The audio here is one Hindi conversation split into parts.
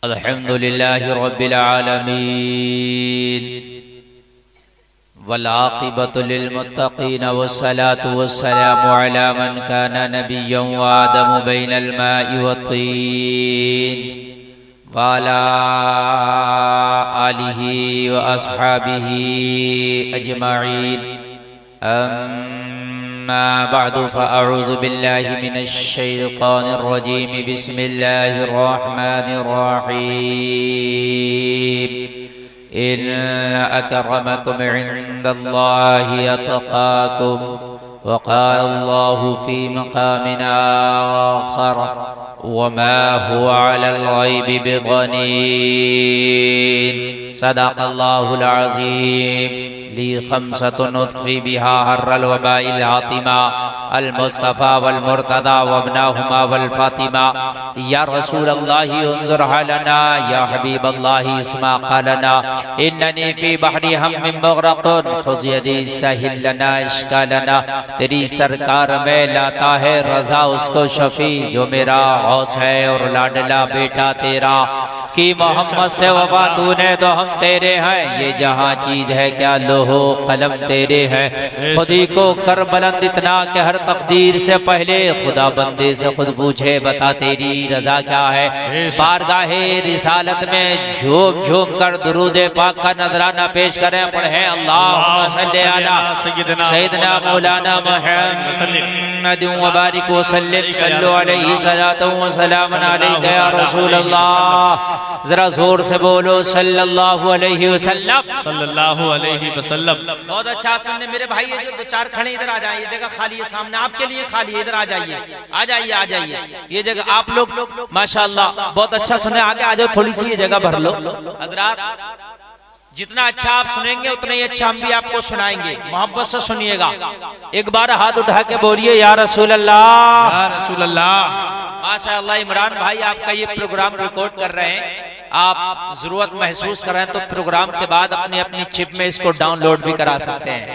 अल्हम्दुलिल्लाहि रब्बिल आलमीन वल्आक़िबतु लिल्मुत्तक़ीन वस्सलातु वस्सलामु अला मन काना नबिय्यन व आदमु बैनल माइ वत्तीन व अला आलिहि व अस्हाबिहि अजमईन अम्मा बअदु फ़अऊज़ु बिल्लाहि मिनश शैतानिर रजीम बिस्मिल्लाहिर रहमानिर रहीम इन्न अक्रमकुम इन्दल्लाहि अत्क़ाकुम वक़ाल अल्लाहु फ़ी मक़ामिन आख़र वमा हुवा अलल ग़ैबि बिज़नीन सदक़ल्लाहुल अज़ीम ली खम्सतुन उत्फ़ी बिहा हर्रल वबाइल आतिमा अल मुस्तफ़ा वल मुर्तदा वब्नाहुमा वल फातिमा या रसूल अल्लाहि उन्ज़ुर लना या हबीब अल्लाहि इस्मा क़लना इन्ननी फ़ी बहरी हम्मिन मुग़रक़ुन ख़ुज़ यदी सहिल लना इश्कालना। तेरी सरकार में लाता है रज़ा उसको शफ़ी जो मेरा गौस है और लाडला बेटा तेरा कि मोहम्मद से वफा तूने तो हम तेरे हैं। ये जहाँ चीज है क्या लोहो कलम तेरे हैं। खुदी को कर बुलंद इतना कि हर तकदीर से पहले खुदा बंदे से खुद पूछे बता तेरी रजा क्या है। बारगाहे रिसालत में झूम झूम कर दुरूद पाक का नजराना पेश करें। पढ़े अल्लाहुम्मा सल्ली अला सय्यिदना मौलाना मुहम्मद व बारिक व सल्लिम सल्लु अलैहि सलातु व सलामुन अलैका या रसूल अल्लाह। जरा जोर से बोलो सल्लल्लाहु अलैहि वसल्लम। सल्लल्लाहु अलैहि वसल्लम। बहुत अच्छा सुनने मेरे भाई, ये जो दो चार खड़े इधर आ जाइए, जगह खाली है सामने आपके लिए खाली है, इधर आ जाइए आ जाइए आ जाइए। ये जगह आप लोग माशाअल्लाह बहुत अच्छा सुने, आगे आ जाओ, थोड़ी सी ये जगह भर लो। हजरात जितना अच्छा आप सुनेंगे उतना ही अच्छा हम भी आपको सुनाएंगे। मोहब्बत से सुनिएगा। एक बार हाथ उठा के बोलिए या रसूल अल्लाह या रसूल अल्लाह। माशाअल्लाह इमरान भाई आपका ये प्रोग्राम रिकॉर्ड कर रहे हैं, आप जरूरत महसूस कर रहे हैं तो प्रोग्राम के बाद अपनी अपनी चिप में इसको डाउनलोड भी करा सकते हैं।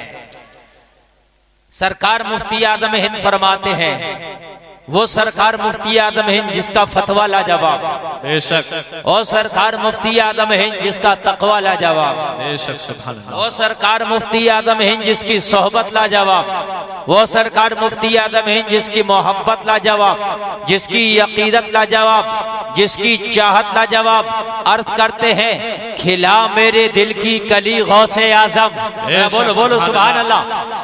सरकार मुफ्ती आदम हिंद फरमाते हैं, वो सरकार मुफ्ती आदम हिंद जिसका फतवा लाजवाब, बेशक। और सरकार मुफ्ती आदम हिंद जिसका तकवा लाजवाब, बेशक। सुभान अल्लाह। वो सरकार मुफ्ती आदम हिंद जिसकी सोहबत लाजवाब, वो सरकार मुफ्ती आदम हिंद जिसकी मोहब्बत लाजवाब, जिसकी अकीदत लाजवाब, जिसकी चाहत लाजवाब। अर्ज करते हैं खिला मेरे दिल की कली गौसे आजम। बोलो बोलो सुभान अल्लाह।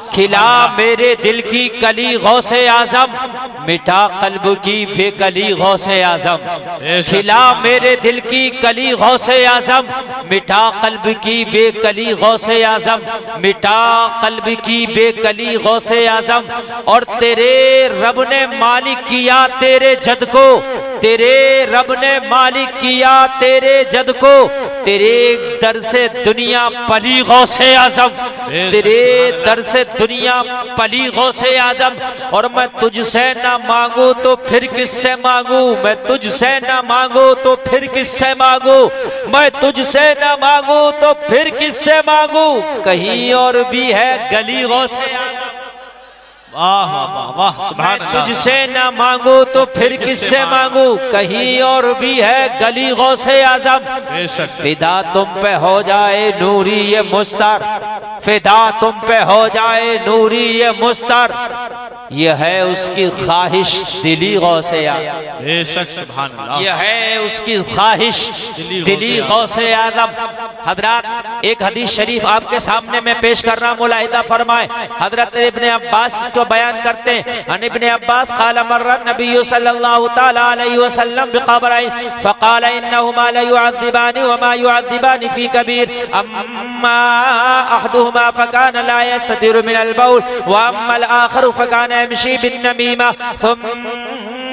खिला मेरे दिल की कली गौसे आजम, मिटा कल्ब की बेकली गौसे आजम। खिला मेरे दिल की कली गौसे आजम, मिटा कल्ब की बेकली गौसे आजम, मिटा कल्ब की बेकली गौसे आजम। और तेरे रब ने मालिक किया तेरे जद को, तेरे रब ने मालिक किया तेरे जद को, तेरे दर से दुनिया पली गौसे आजम, तेरे दर से दुनिया पली गौसे आजम। और मैं तुझसे ना मांगू तो फिर किससे मांगू, मैं तुझसे ना मांगू तो फिर किससे मांगू, मैं तुझसे ना मांगू तो फिर किससे मांगू। कहीं और भी है गली गौसे आजम। वाह वाह वाह सुभान अल्लाह। तुझसे ना मांगू तो फिर किससे मांगू, कहीं और भी है गली गौसे आजम। बेशक। फिदा तुम पे हो जाए नूरी ये मुस्तर, फिदा तुम पे हो जाए नूरी ये मुस्तर, यह है उसकी ख्वाहिश दिली गौसे आजम। बेशक। सुभान अल्लाह। यह है उसकी ख्वाहिश दिली गौसे आजम। हजरत एक हदीस शरीफ आपके सामने में पेश कर रहा, मुलाहिदा फरमाए। हजरत इब्ने अब्बास को बयान करते हैं, अन इब्ने अब्बास क़ाल मर्रा नबी सल्लल्लाहु तआला अलैहि वसल्लम बिक़ब्रैन फ़क़ाल इन्नहुमा ला युअज़्ज़िबानी व मा युअज़्ज़िबानी फ़ी कबीर अम्मा अहदुहुमा फ़कान ला यस्ततिरु मिनल बौल व अम्मा अल आखिर फ़कान यमशी बिन नमीमा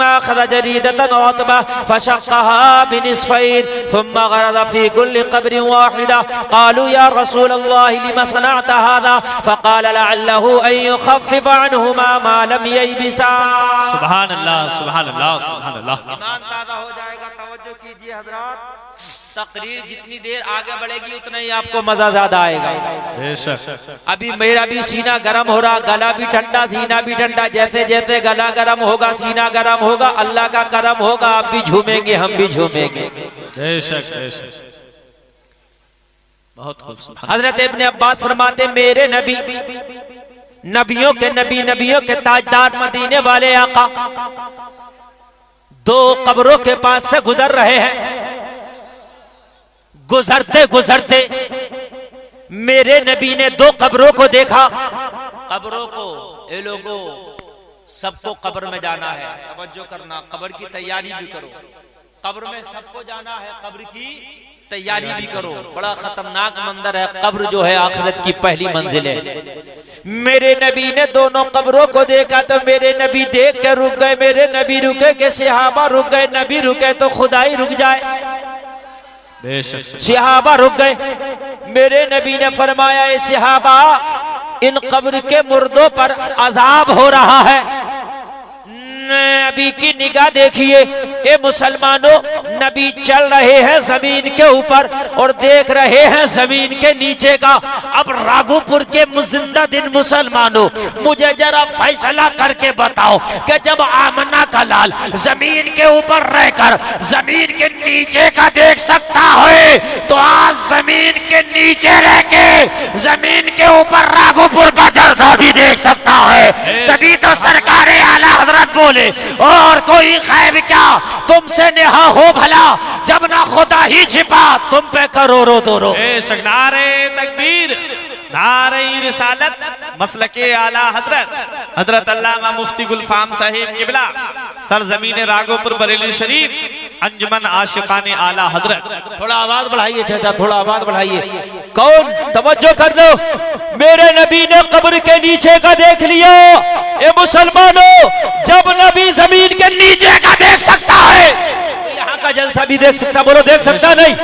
अख़ज़ जरीदतन उतबा फशक़्क़हा बिनिस्फ़ैन थुम्मा गरज़ फ़ी कुल्लि क़ब्रिन वाहिदा क़ालू या रसूलल्लाह लिमा सनअत हाज़ा फ़क़ाल लअल्लहु अन युख़फ़्फ़िफ़ अन्हुमा मा लम ययबिसा। सुभान अल्लाह, सुभान अल्लाह, सुभान अल्लाह। ईमान ताज़ा हो जाएगा। तवज्जो कीजिए हज़रात, तकरीर जितनी देर आगे बढ़ेगी उतना ही आपको मजा ज्यादा आएगा। बेशक। अभी मेरा भी सीना गर्म हो रहा, गला भी ठंडा, सीना भी ठंडा। जैसे जैसे गला गर्म होगा, सीना गर्म होगा, अल्लाह का करम होगा, आप भी झूमेंगे, हम भी झूमेंगे। बेशक, बेशक। बहुत खूब। हजरत इब्ने अब्बास फरमाते, मेरे नबी, नबियों के नबी, नबियों के ताजदार, मदीने वाले आका दो कब्रों के पास से गुजर रहे हैं। गुजरते गुजरते मेरे नबी ने दो कब्रों को देखा। कब्रों को, ए लोगों, सबको कब्र में जाना है, तवज्जो करना, कब्र की तैयारी भी करो। कब्र में सबको जाना है, कब्र की तैयारी भी करो। बड़ा खतरनाक मंजर है कब्र, जो है आखिरत की पहली मंजिल है। मेरे नबी ने दोनों कब्रों को देखा तो मेरे नबी देख के रुक गए। मेरे नबी रुके कि सहाबा रुक गए। नबी रुके तो खुदा ही रुक जाए। सहाबा रुक गए। मेरे नबी ने फरमाया, ए सहाबा, इन कब्र के मुर्दों पर अजाब हो रहा है। नबी की निगाह देखिए। ए मुसलमानों, नबी चल रहे हैं जमीन के ऊपर और देख रहे हैं जमीन के नीचे का। अब राघोपुर के जिंदा दिन मुसलमानों, मुझे जरा फैसला करके बताओ कि जब आमना का लाल जमीन के ऊपर रहकर जमीन के नीचे का देख सकता है, तो आज जमीन के नीचे रह के जमीन के ऊपर राघोपुर का जलसा भी देख सकता है। तभी तो सरकार आला हजरत बोले, और कोई खैर क्या तुमसे नेहा हो भला, जब ना खुदा ही छिपा तुम पे करोड़ों दोरो। नारे तकबीर, नारे रिसालत, मसलके आला हजरत हजरत अल्लामा मुफ्ती गुलफाम साहिब किबला, सरजमीन राघोपुर बरेली शरीफ, अंजुमन आशिकाने आला हजरत। थोड़ा आवाज बढ़ाइए चाचा, थोड़ा आवाज बढ़ाइए। कौन? तवज्जो कर दो। मेरे नबी ने कब्र के नीचे का देख लिया। ए मुसलमानों, जब नबी जमीन के नीचे का देख सकता है तो यहाँ का जलसा भी देख सकता। बोलो देख सकता नहीं?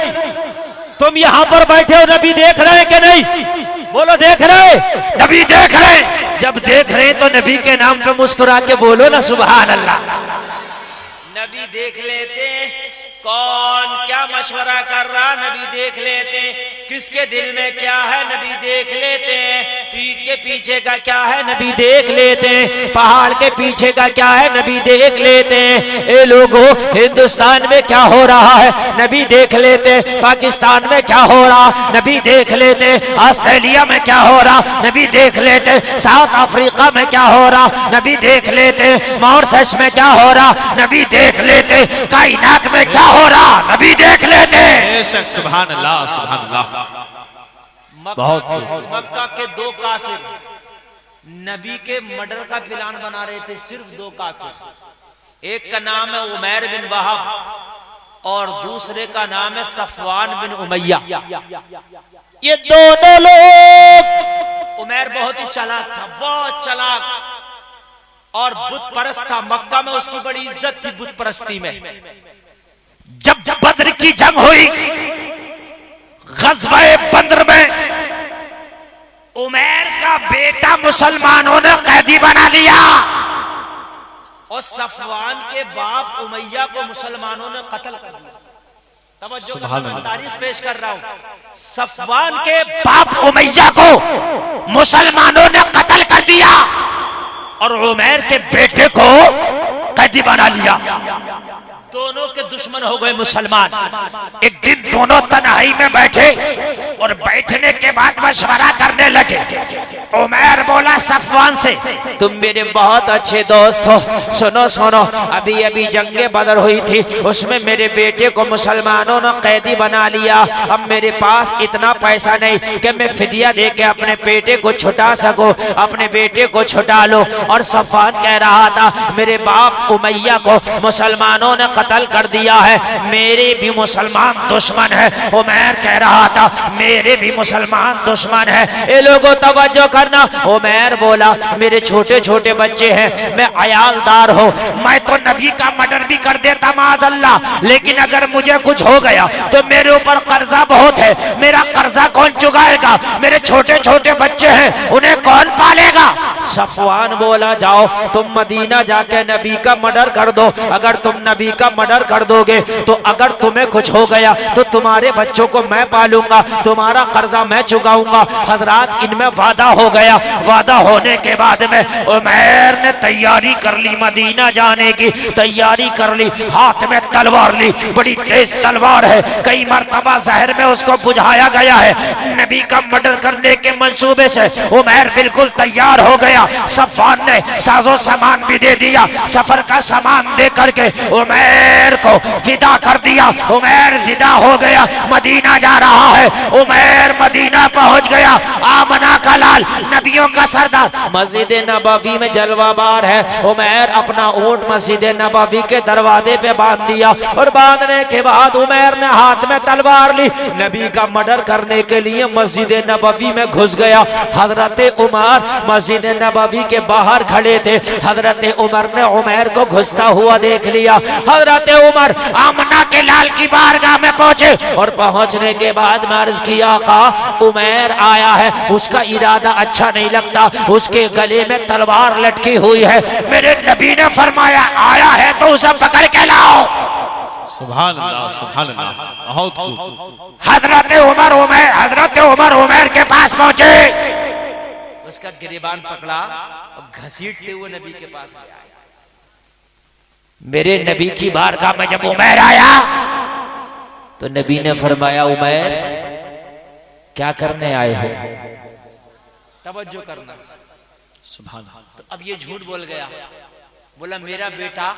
तुम यहाँ पर बैठे हो, नबी देख रहे हैं कि नहीं? बोलो देख रहे? नबी देख रहे। जब देख रहे तो नबी के नाम पे मुस्कुरा के बोलो ना सुभान अल्लाह। नबी देख लेते, कौन क्या मशवरा कर रहा, नबी देख लेते। किसके दिल में क्या है, नबी देख लेते। पीठ के पीछे का क्या है, नबी देख लेते। पहाड़ के पीछे का क्या है, नबी देख लेते। ए लोगों, हिंदुस्तान में क्या हो रहा है, नबी देख लेते। पाकिस्तान में क्या हो रहा, नबी देख लेते। ऑस्ट्रेलिया में क्या हो रहा, नबी देख लेते। साउथ अफ्रीका में क्या हो रहा, नबी देख लेते। मॉरिशस में क्या हो रहा, नबी देख लेते। कायनात में क्या हो रहा, नबी देख लेते। बेशक, सुभान अल्लाह, सुभान अल्लाह। बहुत मक्का के दो काफिर नबी के मर्डर का प्लान बना रहे थे। सिर्फ दो काफिर, एक का नाम है उमैर बिन वहाब और दूसरे का नाम है सफवान बिन उमैया। ये दोनों लोग, उमैर बहुत ही चालाक था, बहुत चालाक और बुत परस्त था। मक्का में उसकी बड़ी इज्जत थी बुत परस्ती में। जब बद्र की जंग हुई, ग़ज़वा बद्र में उमैर का बेटा मुसलमानों ने कैदी बना लिया और सफवान के बाप उमैया को मुसलमानों ने कत्ल कर दिया। तवज्जो, तारीख पेश कर रहा हूं। सफवान के बाप उमैया को मुसलमानों ने कत्ल कर दिया और उमैर के बेटे को कैदी बना लिया। दोनों के दुश्मन हो गए मुसलमान। एक दिन दोनों तन्हाई में बैठे और बैठने के बाद मशवरा करने लगे। उमैर बोला सफवान से, तुम मेरे बहुत अच्छे दोस्त हो, सुनो सुनो, अभी अभी जंगे बदर हुई थी, उसमें मेरे बेटे को मुसलमानों ने कैदी बना लिया। अब मेरे पास इतना पैसा नहीं कि मैं फिदिया दे के अपने बेटे को छुटा सकूं, अपने बेटे को छुटा लो। और सफवान कह रहा था, मेरे बाप उमैया को मुसलमानों ने कत्ल कर दिया है, मेरे भी मुसलमान दुश्मन है। उमर कह रहा था मेरे भी मुसलमान दुश्मन है। ये लोगों तवज्जो करना, उमर बोला मेरे छोटे छोटे बच्चे हैं, मैं अयालदार हूँ, मैं तो नबी का मर्डर भी कर देता माज़अल्लाह, लेकिन अगर मुझे कुछ हो गया तो मेरे ऊपर कर्जा बहुत है, मेरा कर्जा कौन चुकाएगा? मेरे छोटे छोटे बच्चे हैं, उन्हें कौन पालेगा? सफवान बोला जाओ तुम मदीना जाके नबी का मर्डर कर दो, अगर तुम नबी का मर्डर कर दोगे तो अगर तुम्हें कुछ हो गया तो तुम्हारे बच्चों को मैं पालूंगा, तुम्हारा कर्जा मैं चुकाऊंगा। हजरात इनमें वादा हो गया। वादा होने के बाद में उमर ने तैयारी कर ली, मदीना जाने की तैयारी कर ली, हाथ में तलवार ली, बड़ी तेज तलवार है, कई मरतबा जहर में उसको बुझाया गया है। नबी का मर्डर करने के मंसूबे से उमर बिल्कुल तैयार हो गया। सफवान ने साजो सामान भी दे दिया, सफर का सामान दे करके उमर को विदा कर दिया। उमर विदा हो गया, मदीना जा रहा है। उमर मदीना पहुंच गया। आमना का लाल, नबियों का सरदार, मस्जिद नबवी में जलवाबार है। उमर अपना ऊंट मस्जिद नबवी के दरवाजे पे बांध दिया और बांधने के बाद उमर ने हाथ में तलवार ली, नबी का मर्डर करने के लिए मस्जिद नबवी में घुस गया। हजरत उमर मस्जिद नबवी के बाहर खड़े थे। हजरत उमर ने उमर को घुसता हुआ देख लिया। हजरत उमर आमना के लाल की बारगाह में पहुंचे और पहुंचने के बाद अर्ज किया आका उमर आया है, उसका इरादा अच्छा नहीं लगता, उसके गले में तलवार लटकी हुई है। मेरे नबी ने फरमाया आया है तो उसे पकड़ के लाओ। सुभान अल्लाह, सुभान अल्लाह, बहुत खूब। हजरत उमर उमर के पास पहुंचे, उसका गिरेबान पकड़ा और घसीटते हुए नबी के पास ले आया। मेरे नबी की बारगाह में जब उमर आया तो नबी ने फरमाया उमर क्या करने आए हो? तवज्जो करना। सुभान अल्लाह। तो अब ये झूठ बोल गया, बोला मेरा बेटा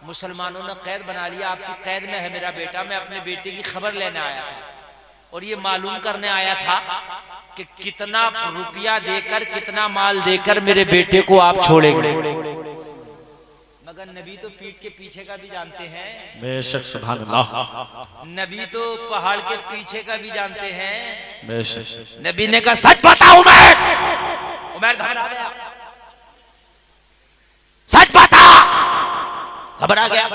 मुसलमानों ने कैद बना लिया, आपकी कैद में है मेरा बेटा, मैं अपने बेटे की खबर लेने आया था और ये मालूम करने आया था कि कितना रुपया देकर, कितना माल देकर मेरे बेटे को आप छोड़ेंगे। मगर नबी तो पीठ के पीछे का भी जानते हैं। बेशक, सुभान अल्लाह। नबी तो पहाड़ के पीछे का भी जानते हैं। बेशक। नबी ने कहा सच बताओ उमर घबरा गया, सच बता। घबरा गया,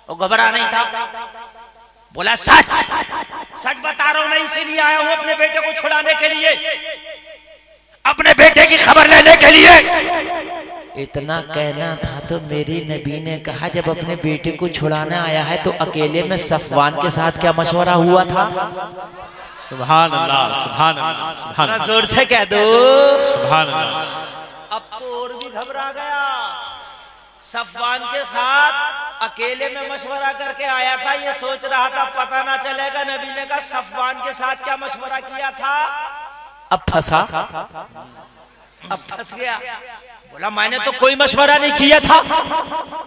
वो घबरा नहीं था, बोला सच बता रहा हूं, मैं इसीलिए आया हूं अपने बेटे को छुड़ाने के लिए, अपने बेटे की खबर लेने के लिए। इतना कहना था तो मेरे नबी ने कहा जब अपने बेटे को छुड़ाना आया है तो अकेले में सफवान के साथ क्या मशवरा हुआ था? सुभान अल्लाह, सुभान अल्लाह, सुभान अल्लाह। जोर से कह दो सुभान अल्लाह। अब तो और भी घबरा गया। सफवान के साथ अकेले में मशवरा करके आया था, ये सोच रहा था पता ना चलेगा। नबी ने कहा सफवान के साथ क्या मशवरा किया था? अब फंसा, अब फंस गया। बोला मैंने तो कोई मशवरा नहीं किया था।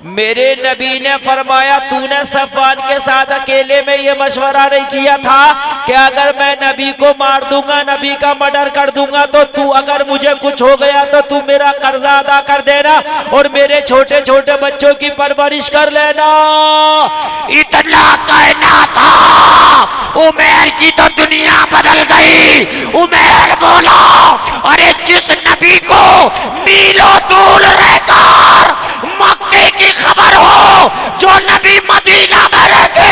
मेरे नबी ने फरमाया तूने सफवान के साथ अकेले में ये मशवरा नहीं किया था कि अगर मैं नबी को मार दूंगा, नबी का मर्डर कर दूंगा तो तू, अगर मुझे कुछ हो गया तो तू मेरा कर्जा अदा कर देना और मेरे छोटे छोटे बच्चों की परवरिश कर लेना। इतना कहना था, उमर की तो दुनिया बदल गई। उमर बोला अरे जिस नबी को मीलों दूर रहकर मक्के की खबर हो, जो नबी मदीना में रह के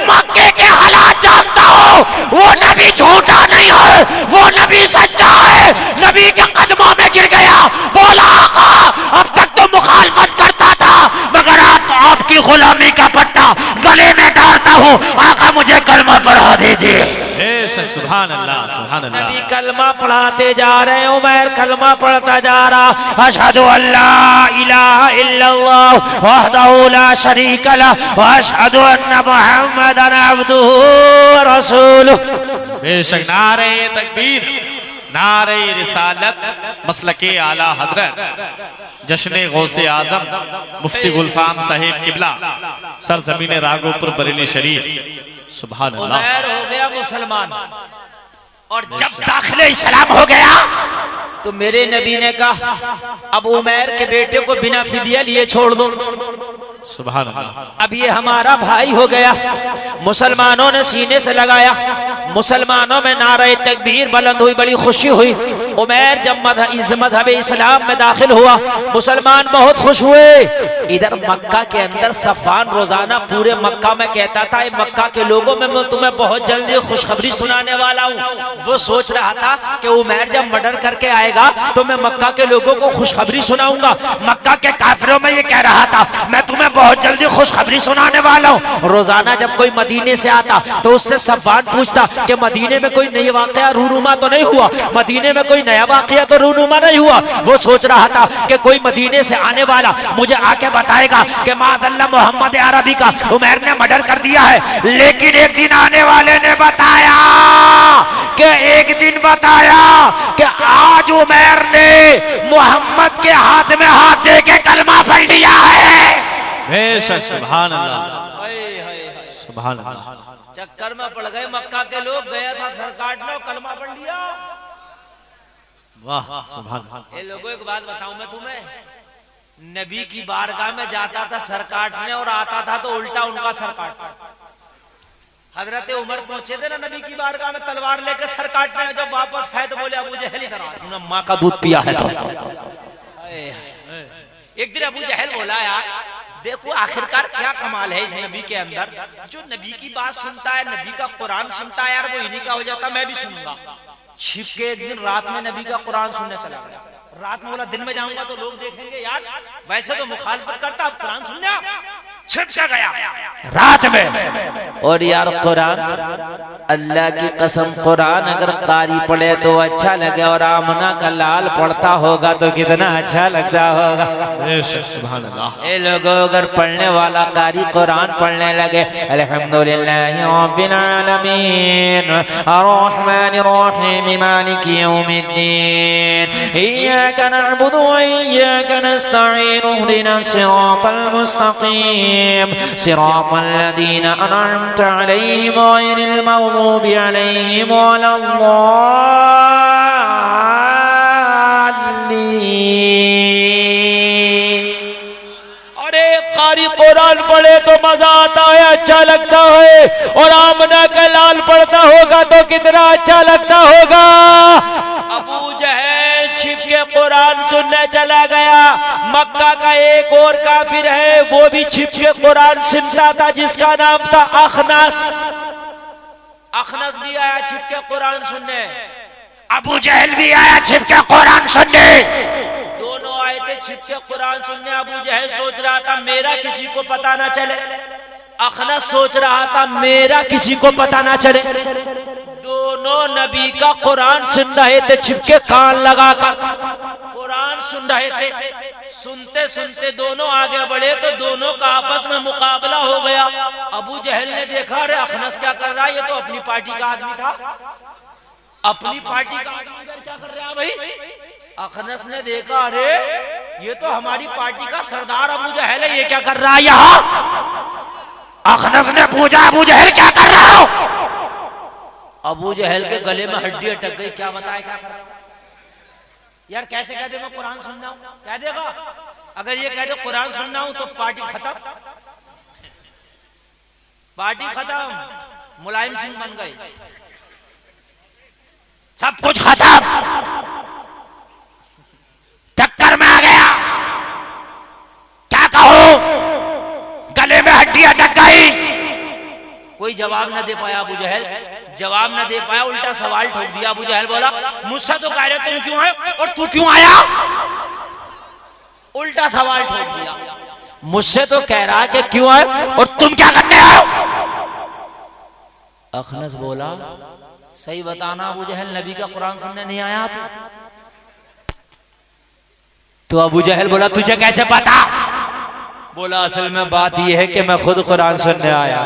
मक्के के हालात जानता हो, वो नबी झूठा नहीं है, वो नबी सच्चा है। नबी के कदमों में गिर गया, बोला आका अब तक तो मुखालफत करता था मगर आपकी गुलामी का पट्टा गले में डालता हूँ, आका मुझे कलमा पढ़ा दीजिए। सुभान अल्लाह, सुभान अल्लाह। नबी कलमा पढ़ाते जा रहे हैं, उमर कलमा पढ़ता जा रहा। अशहदु अल्ला इलाहा इल्लल्लाह वहदहु ला शरीक लह व अशहदु अन्ना मुहम्मदन अब्दुहु व रसूलुहु। बेशक। नारे तकबीर, नारे रिसालत, मसलके आला हजरत जश्न गौसे आजम मुफ्ती गुलफाम साहिब किबला सरजमीन रागोपुर बरेली शरीफ। सुभान अल्लाह। उमर हो गया मुसलमान, और जब दाखिले इस्लाम हो गया तो मेरे नबी ने कहा अब उमैर के बेटे को बिना फिदिया लिए छोड़ दो। सुभान अल्लाह। अब ये हमारा भाई हो गया। मुसलमानों ने सीने से लगाया, मुसलमानों में नारे तकबीर बुलंद हुई, बड़ी खुशी हुई। उमैर जब मजहब इस्लाम में दाखिल हुआ, मुसलमान बहुत खुश हुए। इधर मक्का के अंदर सफान रोजाना पूरे मक्का में कहता था, मक्का के लोगों में मैं तुम्हें बहुत जल्दी खुशखबरी सुनाने वाला हूँ। वो सोच रहा था कि उमैर जब मर्डर करके आएगा तो मैं मक्का के लोगों को खुशखबरी सुनाऊंगा। मक्का के काफिरों में ये कह रहा था मैं तुम्हें बहुत जल्दी खुशखबरी सुनाने वाला हूँ। रोजाना जब कोई मदीने से आता तो उससे सफान पूछता कि मदीने में कोई नई वाकया रूनुमा तो नहीं हुआ, मदीने में कोई नया वाकया तो रूनुमा नहीं हुआ। वो सोच रहा था कि कोई मदीने से आने वाला मुझे आके बताएगा कि माज़अल्लाह मोहम्मद अरबी का उमैर ने मर्डर कर दिया है। लेकिन एक दिन आने वाले ने बताया कि आज उमैर ने मोहम्मद के हाथ में हाथ दे के कलमा पढ़ लिया है। बेशक सुभान अल्लाह, सुभान अल्लाह। चक्कर में पड़ गए मक्का के लोग, गया था सरकार ने कलमा पढ़ लिया। वाह सुभान। ये लोगों एक बात बताऊं मैं तुम्हें, नबी की बारगाह में जाता था सर काटने और आता था तो उल्टा उनका सर काटता। हजरत उमर पहुंचे थे ना नबी की बारगाह में तलवार लेकर सर काटने, जब वापस आए तो बोले अबू जहल इधर आ, तूने माँ का दूध पिया है तो। एक दिन अबू जहल बोला यार देखो आखिरकार क्या कमाल है इस नबी के अंदर, जो नबी की बात सुनता है, नबी का कुरान सुनता है, यार वो इन्हीं का हो जाता, मैं भी सुनूंगा। छिप के एक दिन रात में नबी का कुरान सुनने चला गया। रात में बोला दिन में जाऊंगा तो लोग देखेंगे यार वैसे तो मुखालफत करता, अब कुरान सुनने छिप के गया रात में। और यार कुरान, अल्लाह की कसम कुरान अगर कारी पढ़े तो अच्छा लगे, और आमना का लाल पढ़ता होगा तो कितना अच्छा लगता होगा। सुभान अल्लाह। ये लोगों अगर पढ़ने वाला कारी कुरान पढ़ने लगे, अल्हम्दुलिल्लाहि रब्बिल आलमीन अर्रहमानिर रहीम मालिकि यौमिद्दीन इय्याका नअबुदु व इय्याका नस्तईन इहदिनस सिरातल मुस्तकीम सिरातल लज़ीना अनअमता अलैहिम गैरिल मग़ज़ूबि अलैहिम वलद्दाल्लीन। अरे कारी कुरान पढ़े तो मजा आता है, अच्छा लगता है, और आमना का लाल पढ़ता होगा तो कितना अच्छा लगता होगा। अबू जहल छिप के कुरान सुनने चला गया। मक्का का एक और काफिर है वो भी छिप के कुरान सुनता था, जिसका नाम था अखनस। अखनस भी आया छिप के कुरान सुनने, अबू जहल भी आया छिप के कुरान सुनने। दोनों आए थे छिप के कुरान सुनने। अबू जहल सोच रहा था मेरा किसी को पता ना चले, अखनस सोच रहा था मेरा किसी को पता ना चले। दोनों नबी का कुरान सुन रहे थे छिप के कान लगाकर कुरान सुन रहे थे। सुनते सुनते दोनों आगे बढ़े तो दोनों का आपस में मुकाबला हो गया। अबू जहल ने देखा अरे अखनस क्या कर रहा है, ये तो अपनी पार्टी का आदमी था, अपनी पार्टी का आदमी इधर क्या कर रहा है भाई। अखनस ने देखा अरे ये तो हमारी पार्टी का सरदार अबू जहल है, ये क्या कर रहा है यहाँ। अखनस ने पूछा अबू जहल क्या कर रहा हो। अबू जहल के गले में हड्डी अटक गई, क्या बताए क्या कर रहा हूं यार, कैसे कह दे मैं कुरान सुनना हूं, कह देगा। अगर ये कह दे कुरान सुनना हूं तो पार्टी खत्म, पार्टी खत्म, मुलायम सिंह बन गए, सब कुछ खत्म, चक्कर में आ गया। क्या कहूं, गले में हड्डी अटक गई। कोई जवाब न दे पाया अबू जहल, जवाब न दे पाया, उल्टा सवाल ठोक दिया। अबू जहल बोला मुझसे तो कह रहे तुम क्यों आए और तू क्यों आया। उल्टा सवाल ठोक दिया, मुझसे तो कह रहा है कि क्यों आए और तुम क्या करने आए हो। अखनस बोला सही बताना अबू जहल, नबी का कुरान सुनने नहीं आया तो अबू जहल बोला तुझे कैसे पता। बोला असल में बात यह है कि मैं खुद कुरान सुनने आया।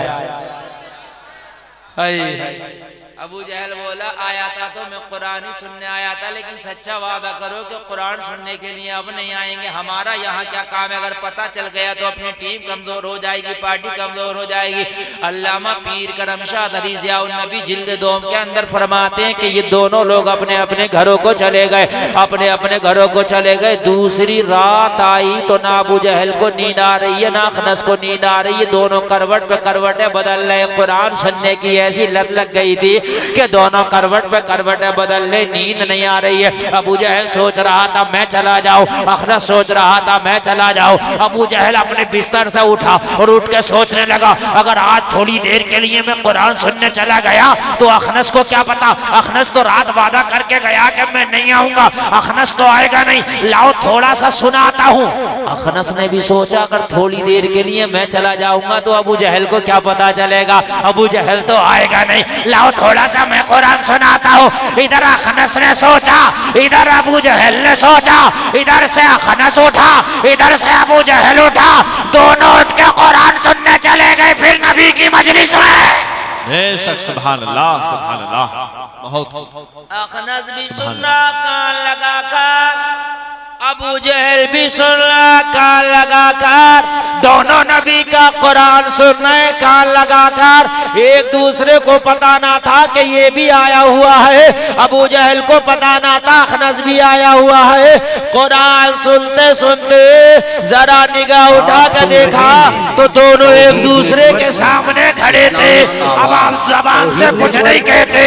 अबू जहल बोला आया था तो मैं कुरान ही सुनने आया था, लेकिन सच्चा वादा करो कि कुरान सुनने के लिए अब नहीं आएंगे। हमारा यहाँ क्या काम है, अगर पता चल गया तो अपनी टीम कमजोर हो जाएगी, पार्टी कमजोर हो जाएगी। अल्लामा पीर करमशाह अली ज़ियाउन नबी जिल्द दोम के अंदर फरमाते हैं कि ये दोनों लोग अपने अपने घरों को चले गए, अपने अपने घरों को चले गए। दूसरी रात आई तो ना अबू जहल को नींद आ रही है ना अखनस को नींद आ रही है, दोनों करवट पे करवटें बदल रहे। कुरान सुनने की ऐसी लत लग गई थी कि दोनों करवट पे करवटें बदल ले, नींद नहीं आ रही है। अबू जहल सोच रहा था मैं चला जाऊं, अखनस सोच रहा था मैं चला जाऊं। अबू जहल अपने बिस्तर से उठा और उठ के सोचने लगा अगर आज थोड़ी देर के लिए मैं कुरान सुनने चला गया तो अखनस को क्या पता, अखनस तो रात वादा करके गया कि मैं नहीं आऊंगा, अखनस तो आएगा नहीं, लाओ थोड़ा सा सुनाता हूं। अखनस ने भी सोचा अगर थोड़ी देर के लिए मैं चला जाऊंगा तो अबू जहल को क्या पता चलेगा, अबू जहल तो आएगा नहीं, लाओ थोड़ा सा मैं कुरान सुनाता हूं। इधर अखनस ने सोचा, इधर अबू जहल ने सोचा, इधर से अखनस उठा, इधर से अबू जहल उठा, दोनों उठ के कुरान सुनने चले गए फिर नबी की मजलिस में। बेशक सुभान अल्लाह सुभान अल्लाह। बहुत अखनस भी सुनना कान लगाकर, अबू जहल भी सुनना कान लगाकर, दोनों नबी का कुरान सुनने कान लगाकर। एक दूसरे को पता ना था कि ये भी आया हुआ है, अबू जहल को पता ना था अखनस भी आया हुआ है। कुरान सुनते सुनते जरा निगाह उठा कर देखा तो दोनों एक दूसरे के सामने खड़े थे। अब आप जबान से कुछ नहीं कहते,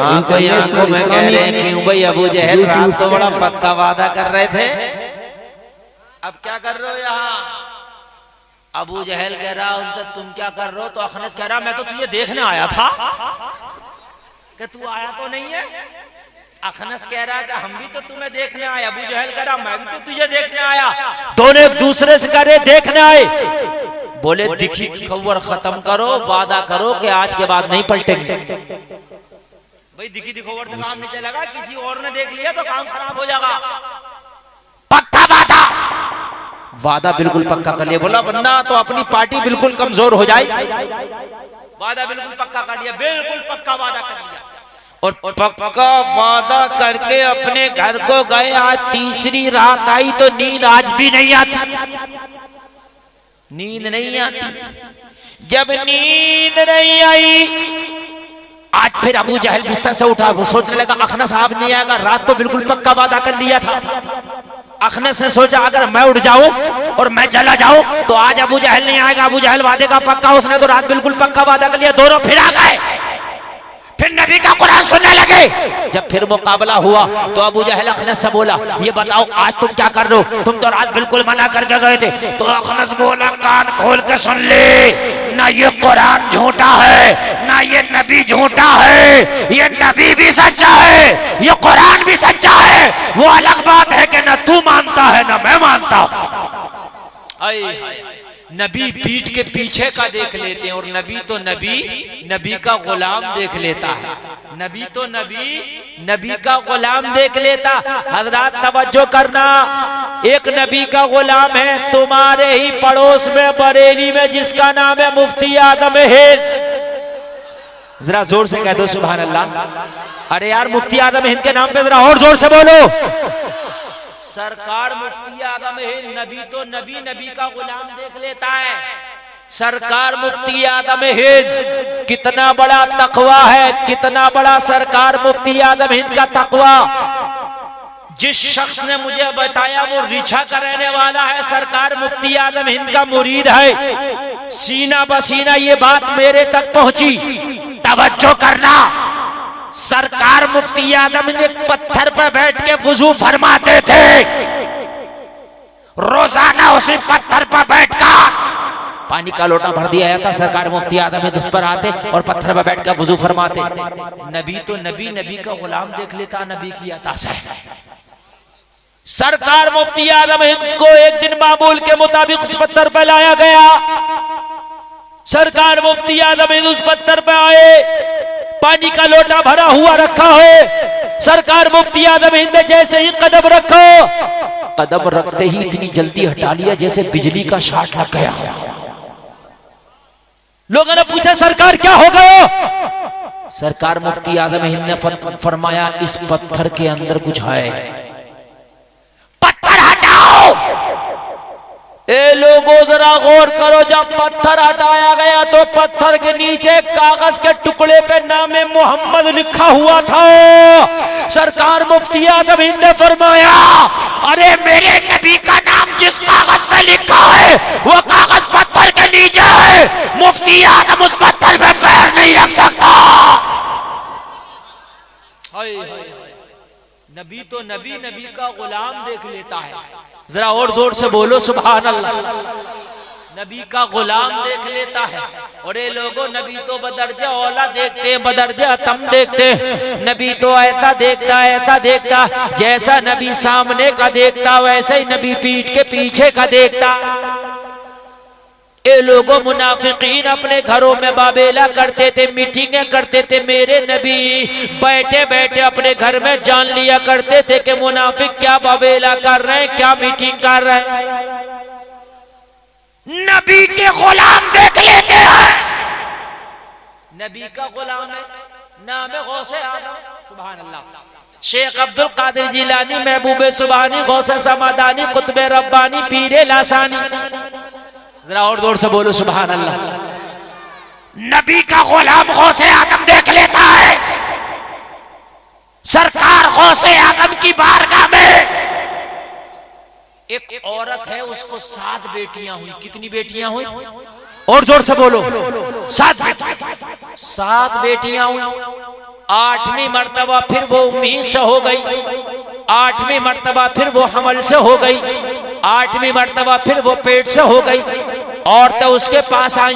आंखों में कह रहे हैं क्यों भाई अबू जहल रात तो बड़ा पक्का वादा कर रहे थे, अब क्या कर रहे हो यहाँ। अबू जहल कह रहा उनसे तुम क्या कर रहे हो, तो अखनस कह रहा मैं तो तुझे देखने आया था कि तू आया तो नहीं है। अखनस कह रहा कि हम भी तो तुम्हें देखने आए, अबू जहल कह रहा मैं भी तो तुझे देखने आया। दोनों एक दूसरे से कह रहे देखने आए, बोले दिखी दिखवर खत्म करो, वादा करो कि आज के बाद नहीं पलटेंगे। भाई दिखी दिखोवर से काम नहीं चलेगा, किसी और ने देख लिया तो काम खराब हो जाएगा। पक्का वादा, वादा बिल्कुल पक्का कर लिया, बोला वरना तो अपनी पार्टी बिल्कुल कमजोर हो जाए। वादा बिल्कुल पक्का कर लिया, बिल्कुल पक्का वादा कर लिया और पक्का वादा करके अपने घर को गए। आज तीसरी रात आई तो नींद आज भी नहीं आती, नींद नहीं आती। जब नींद नहीं आई आज फिर अबू जहल बिस्तर से उठा, वो सोचने लगा अखनस आप नहीं आएगा, रात तो बिल्कुल पक्का वादा कर लिया था। अखनस ने सोचा अगर मैं उठ जाऊं और मैं चला जाऊं तो आज अबू जहल नहीं आएगा, अबू जहल वादे का पक्का, उसने तो रात बिल्कुल पक्का वादा कर लिया। दोनों फिर आ गए, फिर नबी का कुरान सुनने लगे। जब फिर मुकाबला हुआ तो अबू जहल अखनस से बोला ये बताओ आज तुम क्या कर रहे हो, तुम तो रात बिल्कुल मना करके गए थे। तो अखनस बोला कान खोल के सुन ले, ना ये कुरान झूठा है ना ये नबी झूठा है, ये नबी भी सच्चा है, ये कुरान भी सच्चा है। वो अलग बात है कि ना तू मानता है ना मैं मानता हूं। नबी पीठ के पीछे का देख लेते हैं और नबी तो नबी का गुलाम देख लेता है। नबी तो नबी का गुलाम देख लेता। हजरात तवज्जो करना, एक नबी का गुलाम है तुम्हारे ही पड़ोस में बरेली में, जिसका नाम है मुफ्ती आदम हिंद। जरा जोर से कह दो सुभान अल्लाह। अरे यार मुफ्ती आदम हिंद के नाम पे जरा और जोर से बोलो। सरकार मुफ्ती आदम हिंद, नबी तो नबी का गुलाम देख लेता है। सरकार मुफ्ती आदम हिंद, कितना बड़ा तकवा है, कितना बड़ा सरकार मुफ्ती आदम हिंद का तकवा। जिस शख्स ने मुझे बताया वो रिछा का रहने वाला है, सरकार मुफ्ती आदम हिंद का मुरीद है। सीना बसीना ये बात मेरे तक पहुंची। तवज्जो करना, सरकार मुफ्ती आदम हिंद एक पत्थर पर बैठ के वुजू फरमाते थे। रोजाना उसी पत्थर पर बैठकर पानी का लोटा भर दिया जाता, सरकार मुफ्ती आदम हिंद उस पर आते और पत्थर पर बैठकर वुजू फरमाते। नबी तो नबी का गुलाम देख लेता, नबी की अता से। सरकार मुफ्ती आदम हिंद को एक दिन मामूल के मुताबिक उस पत्थर पर लाया गया। सरकार मुफ्ती आदम हिंद उस पत्थर पर आए, पानी का लोटा भरा हुआ रखा है। सरकार मुफ्ती आदम हिंद ने जैसे ही कदम रखो, कदम रखते ही इतनी जल्दी हटा लिया जैसे बिजली का शॉट लग गया। लोगों ने पूछा सरकार क्या हो गया? सरकार मुफ्ती आदम हिंद ने फरमाया इस पत्थर के अंदर कुछ है, पत्थर हटाओ। ए लोगों जरा गौर करो, जब पत्थर हटाया गया तो पत्थर के नीचे कागज के टुकड़े पे नामे मोहम्मद लिखा हुआ था। सरकार मुफ्ती आदम हिंद ने फरमाया, अरे मेरे नबी का नाम जिस कागज पे लिखा है वो कागज पत्थर के नीचे है, मुफ्ती आदम उस पत्थर पे पैर नहीं रख सकता। नबी तो नबी, नबी का गुलाम देख लेता है। जरा और जोर से बोलो सुभान अल्लाह। नबी का गुलाम देख लेता है। और ये लोगों, नबी तो बदरजा औला देखते हैं, बदरजा तम देखते हैं। नबी तो ऐसा देखता जैसा नबी सामने का देखता वैसे ही नबी पीठ के पीछे का देखता। ये लोगों मुनाफिकीन अपने घरों में बाबेला करते थे, मीटिंगें करते थे। मेरे नबी बैठे बैठे अपने घर में जान लिया करते थे कि मुनाफिक क्या बाबेला कर रहे हैं, क्या मीटिंग कर रहे हैं। नबी के गुलाम देख लेते हैं। नबी का गुलाम है, नाम है गौसे आदम। सुभान अल्लाह। शेख अब्दुल कादिर जिलानी, महबूबे सुबहानी, गौसे समादानी, कुतबे रब्बानी, पीरे लासानी। जरा और जोर से बोलो सुभान अल्लाह। नबी का गुलाम गौसे आदम देख लेता है। सरकार गौसे आदम की बारगाह में एक औरत है, उसको 7 बेटियां हुई। कितनी बेटियां हुई? और जोर से बोलो। 7 बेटियां। 7 बेटियां हुई। 8वीं मर्तबा फिर वो उम्मीद से हो गई। 8वीं मर्तबा फिर वो हमल से हो गई। 8वीं मर्तबा फिर वो पेट से हो गई। और तो उसके पास आई,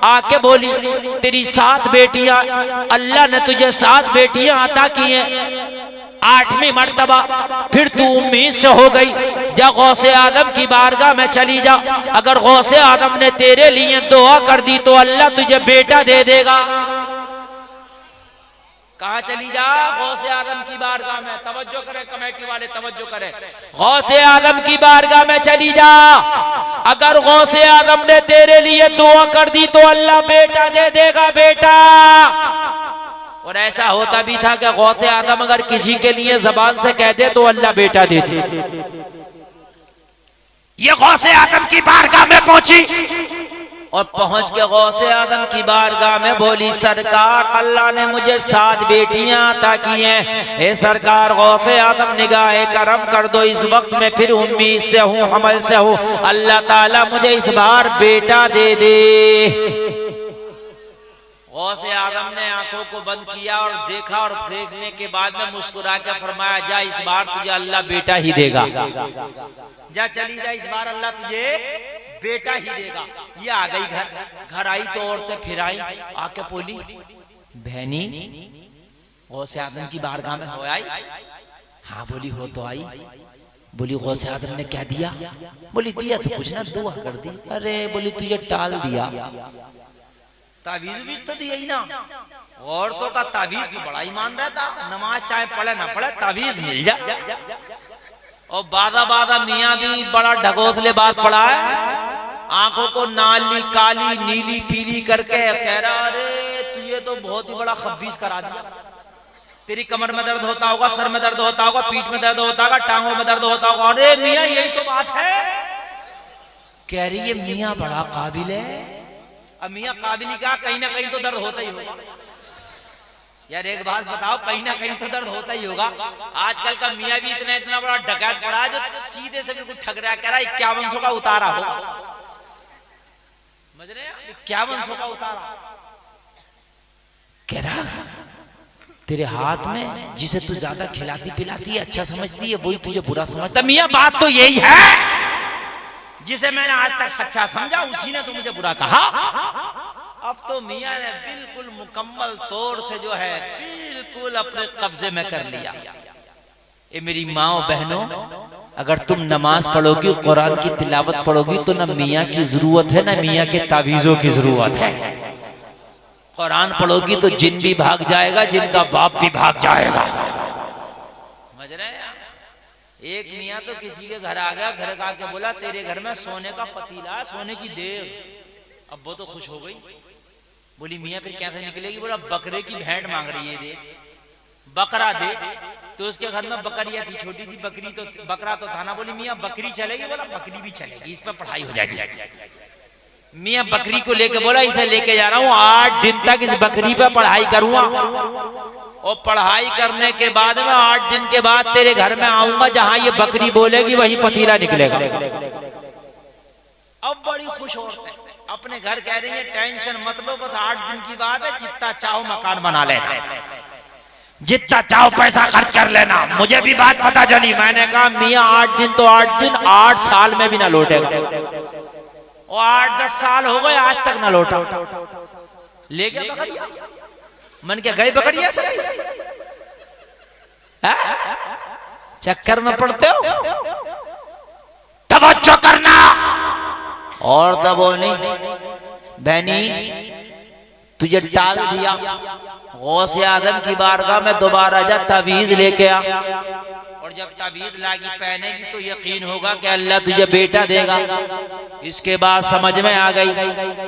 आके बोली, तेरी 7 बेटियां, अल्लाह ने तुझे 7 बेटियां अता की हैं। 8वीं मर्तबा फिर तू उम्मीद से हो गई, जा गौसे आदम की बारगाह में चली जा। अगर गौसे आदम ने तेरे लिए दुआ कर दी तो अल्लाह तुझे बेटा दे देगा। कहाँ चली जा? गौसे आदम की बारगाह में। तवज्जो करें कमेटी वाले, तवज्जो करें। गौसे आदम की बारगाह में चली जा। अगर गौसे आदम ने तेरे लिए दुआ कर दी तो अल्लाह बेटा दे देगा, बेटा। और ऐसा होता भी था कि गौसे आदम अगर किसी के लिए जबान से कह दे तो अल्लाह बेटा दे दे। ये गौसे आदम की बारगाह में पहुंची और पहुंच के गौसे आदम की बारगाह में बोली, सरकार अल्लाह ने मुझे 7 बेटियां अता की हैं। ए सरकार गौसे आदम निगाहे करम कर दो, इस वक्त में फिर उम्मीद से हूँ, हमल से हूँ, अल्लाह ताला मुझे इस बार बेटा दे दे। गौसे आदम ने आंखों को बंद किया और देखा, और देखने के बाद में मुस्कुरा के फरमाया, जा इस बार तुझे अल्लाह बेटा ही देगा। जा चली जा, इस बार अल्लाह तुझे बेटा ही देगा। ये आ गई घर आई तो औरतें फिर आई, आके बोली, बहनी गौसे आदम की बारगाह में हो आई? हाँ बोली, हो तो आई। बोली गौसे आदम ने क्या दिया? बोली दिया तो कुछ ना, दुआ कर दी। अरे बोली तुझे टाल दिया। तावीज तो दिया ही ना। औरतों का तावीज भी बड़ा ईमान रहता, नमाज चाहे पढ़े ना पढ़े तावीज मिल जाए। और बादा मियाँ भी बड़ा ढकोसले बात पड़ा है, आंखों को नाली काली नीली पीली करके कह रहा, अरे तुझे तो बहुत ही बड़ा खब्बीस करा दिया। तेरी कमर में दर्द होता होगा, सर में दर्द होता होगा, पीठ में दर्द होता होगा, टांगों में दर्द होता होगा। अरे मियाँ यही तो बात है। कह रही है मियाँ बड़ा काबिल है। अब मियाँ काबिल ही, कहीं ना कहीं तो दर्द होता ही होगा। यार एक बात बताओ, कहीं ना कहीं तो दर्द होता ही होगा। आजकल का मियाँ भी इतना बड़ा डकैत पड़ा है जो सीधे से बिल्कुल ठग रहा है, कह रहा 5100 का उतारा होगा। समझ रहे हैं? 5100 का उतारा। कह रहा तेरे हाथ में जिसे तू ज्यादा खिलाती पिलाती है, अच्छा समझती है, वही तुझे बुरा समझता। मियाँ बात तो यही है, जिसे मैंने आज तक सच्चा समझा उसी ने तो मुझे बुरा कहा। अब तो मियाँ ने बिल्कुल मुकम्मल तौर से जो है बिल्कुल अपने कब्जे में कर लिया। ये मेरी माओ बहनों, अगर तुम नमाज पढ़ोगी, कुरान की तिलावत पढ़ोगी तो ना मियाँ की जरूरत है, ना मियाँ के तावीजों की जरूरत है। कुरान पढ़ोगी तो जिन भी भाग जाएगा, जिनका बाप भी भाग जाएगा। समझ रहे हैं? एक मियाँ तो किसी के घर आ गया, घर का आके बोला, तेरे घर में सोने का पतीला, सोने की देव। अब वो तो खुश हो गई, बोली मियाँ फिर कैसे निकलेगी? बोला बकरे की भेंट मांग रही है, दे बकरा दे। तो उसके घर में बकरियां थी, छोटी सी बकरी, तो बकरा तो था ना। बोली मियाँ बकरी चलेगी? बोला बकरी भी चलेगी, इस पर पढ़ाई हो जाएगी। मियाँ बकरी को लेके बोला इसे लेके जा रहा हूँ, 8 दिन तक इस बकरी पे पढ़ाई करूंगा, और पढ़ाई करने के बाद में 8 दिन के बाद तेरे घर में आऊंगा, जहां ये बकरी बोलेगी वहीं पतीला निकलेगा। अब बड़ी खुश औरत है, अपने घर कह रही है टेंशन मत लो, बस 8 दिन की बात है, जितना चाहो मकान बना लेना, जितना चाहो पैसा खर्च कर लेना। मुझे भी बात पता चली, मैंने कहा मियाँ 8 दिन तो 8 दिन, 8 साल में भी ना लौटेगा, और 8-10 साल हो गए आज तक ना लौटा। ले गया बकरिया, मन के गए बकरिया से चक्कर में पड़ते हो, तवज्जो करना। और दबो नहीं बहनी, तुझे टाल दिया, गौसे आदम की बारगाह में दोबारा जा, तावीज लेके आ, और जब तावीज लागी पहनेगी तो यकीन होगा कि अल्लाह तुझे बेटा देगा। इसके बाद समझ में आ गई,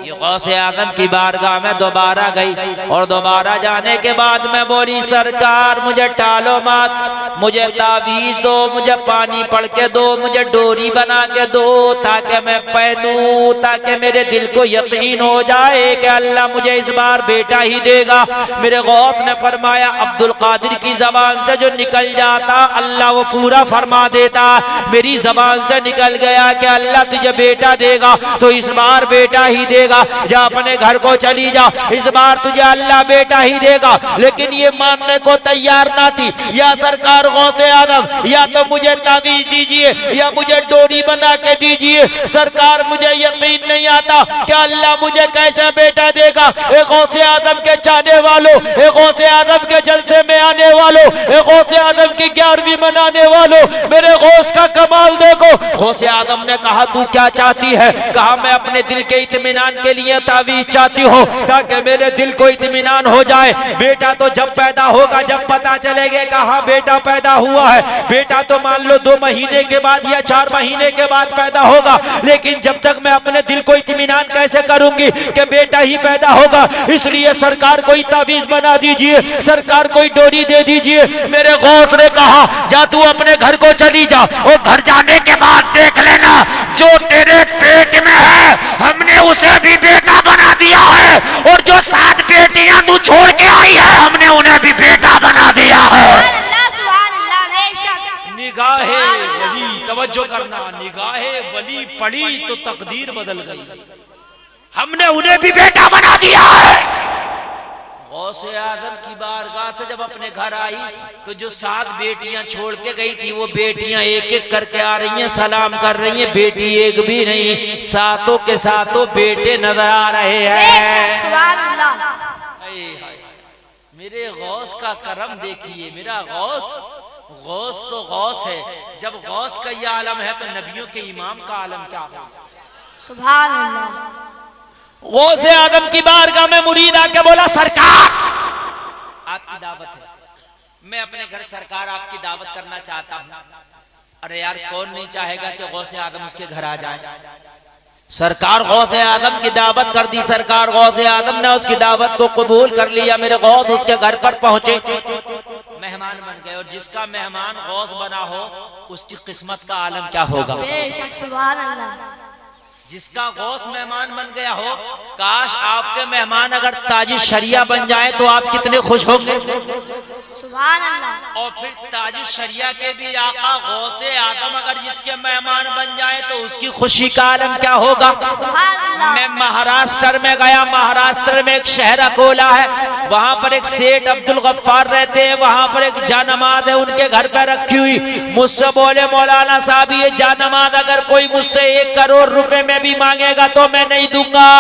ये गौसे आदम की बारगाह में दोबारा गई, और दोबारा जाने के बाद में बोली सरकार मुझे टालो मत, मुझे तावीज दो, मुझे पानी पढ़ के दो, मुझे डोरी बना के दो, ताकि मैं पहनूं, ताकि मेरे दिल को यकीन हो जाए कि अल्लाह मुझे इस बार बेटा ही देगा। मेरे गौस ने फरमाया अब्दुल कादिर की जबान से जो निकल जाता अल्लाह वो पूरा फरमा देता। मेरी जबान से निकल गया कि अल्लाह तुझे बेटा देगा, तो इस बार बेटा ही देगा। जा अपने घर को चली जा, इस बार तुझे अल्लाह बेटा ही देगा। लेकिन ये मानने को तैयार ना थी, या सरकार गौसे आदम या तो मुझे तावीज दीजिए या मुझे डोरी बना के दीजिए। सरकार मुझे यकीन नहीं आता कि अल्लाह मुझे कैसे बेटा देगा। एक गौसे आदम के चाहने वालों, एक गौसे आदम के जलसे में आने वालों, एक गौसे आदम की 11वीं मनाने वालों, मेरे गौस का कमाल देखो। गौसे आदम ने कहा तू क्या चाहती है? कहा मैं अपने दिल के इत्मीनान के लिए तावीज चाहती हूँ, ताकि मेरे दिल को इत्मीनान हो जाए। बेटा तो जब पैदा होगा, जब पता चलेगा कहा बेटा पैदा हुआ है। बेटा तो मान लो 2 महीने के बाद या 4 महीने के बाद पैदा होगा, लेकिन जब तक मैं अपने दिल को इत्मीनान कैसे करूंगी कि बेटा ही पैदा होगा। इसलिए सरकार कोई तावीज बना दीजिए, सरकार कोई डोरी दे दीजिए। मेरे गौस ने कहा जा तू अपने घर को चली जा, और घर जाने के बाद देख लेना जो तेरे पेट में है हमने उसे भी बेटा बना दिया है, और जो 7 बेटियां तू छोड़ के आई है हमने उन्हें भी बेटा बना दिया है। निगाहे वली, तवज्जो करना, निगाहे वली पड़ी तो तकदीर बदल गई, हमने उन्हें भी बेटा बना दिया है। गौसे आदम की बारगाह से जब अपने घर आई तो जो 7 बेटियां छोड़ के गई थी वो बेटियां एक एक करके आ रही हैं, सलाम कर रही हैं। बेटी एक भी नहीं, 7 के 7 बेटे नजर आ रहे हैं। सुभान अल्लाह। मेरे गौस का करम देखिए, मेरा गौस तो गौस है। जब गौस का ये आलम है तो नबियों के इमाम का आलम क्या है? सुभान अल्लाह। गौसे आदम की बारगाह में मुरीद आके बोला सरकार आपकी दावत है, मैं अपने घर सरकार आपकी दावत करना चाहता हूँ। अरे यार कौन नहीं चाहेगा कि गौसे आदम उसके घर आ जाए। सरकार गौसे आदम की दावत कर दी। सरकार गौसे आदम ने उसकी दावत को कबूल कर लिया। मेरे गौस उसके घर पर पहुंचे, मेहमान बन गए। और जिसका मेहमान गौस बना हो उसकी किस्मत का आलम क्या होगा? बेशक सुभान अल्लाह। जिसका गौस मेहमान बन गया हो, काश आपके मेहमान अगर ताजी शरिया बन जाए तो आप कितने खुश होंगे। सुभान अल्लाह। और फिर ताजी शरिया के भी आका गौसे आदम अगर जिसके मेहमान बन जाए तो उसकी खुशी का आलम क्या होगा। सुभान अल्लाह। मैं महाराष्ट्र में गया, महाराष्ट्र में एक शहर अकोला है, वहां पर एक सेठ अब्दुल गफ्फार रहते हैं। वहां पर एक जानमाज है उनके घर पर रखी हुई। मुझसे बोले मौलाना साहब ये जानमाज अगर कोई मुझसे 1 करोड़ रुपए में भी मांगेगा तो मैं नहीं दूंगा।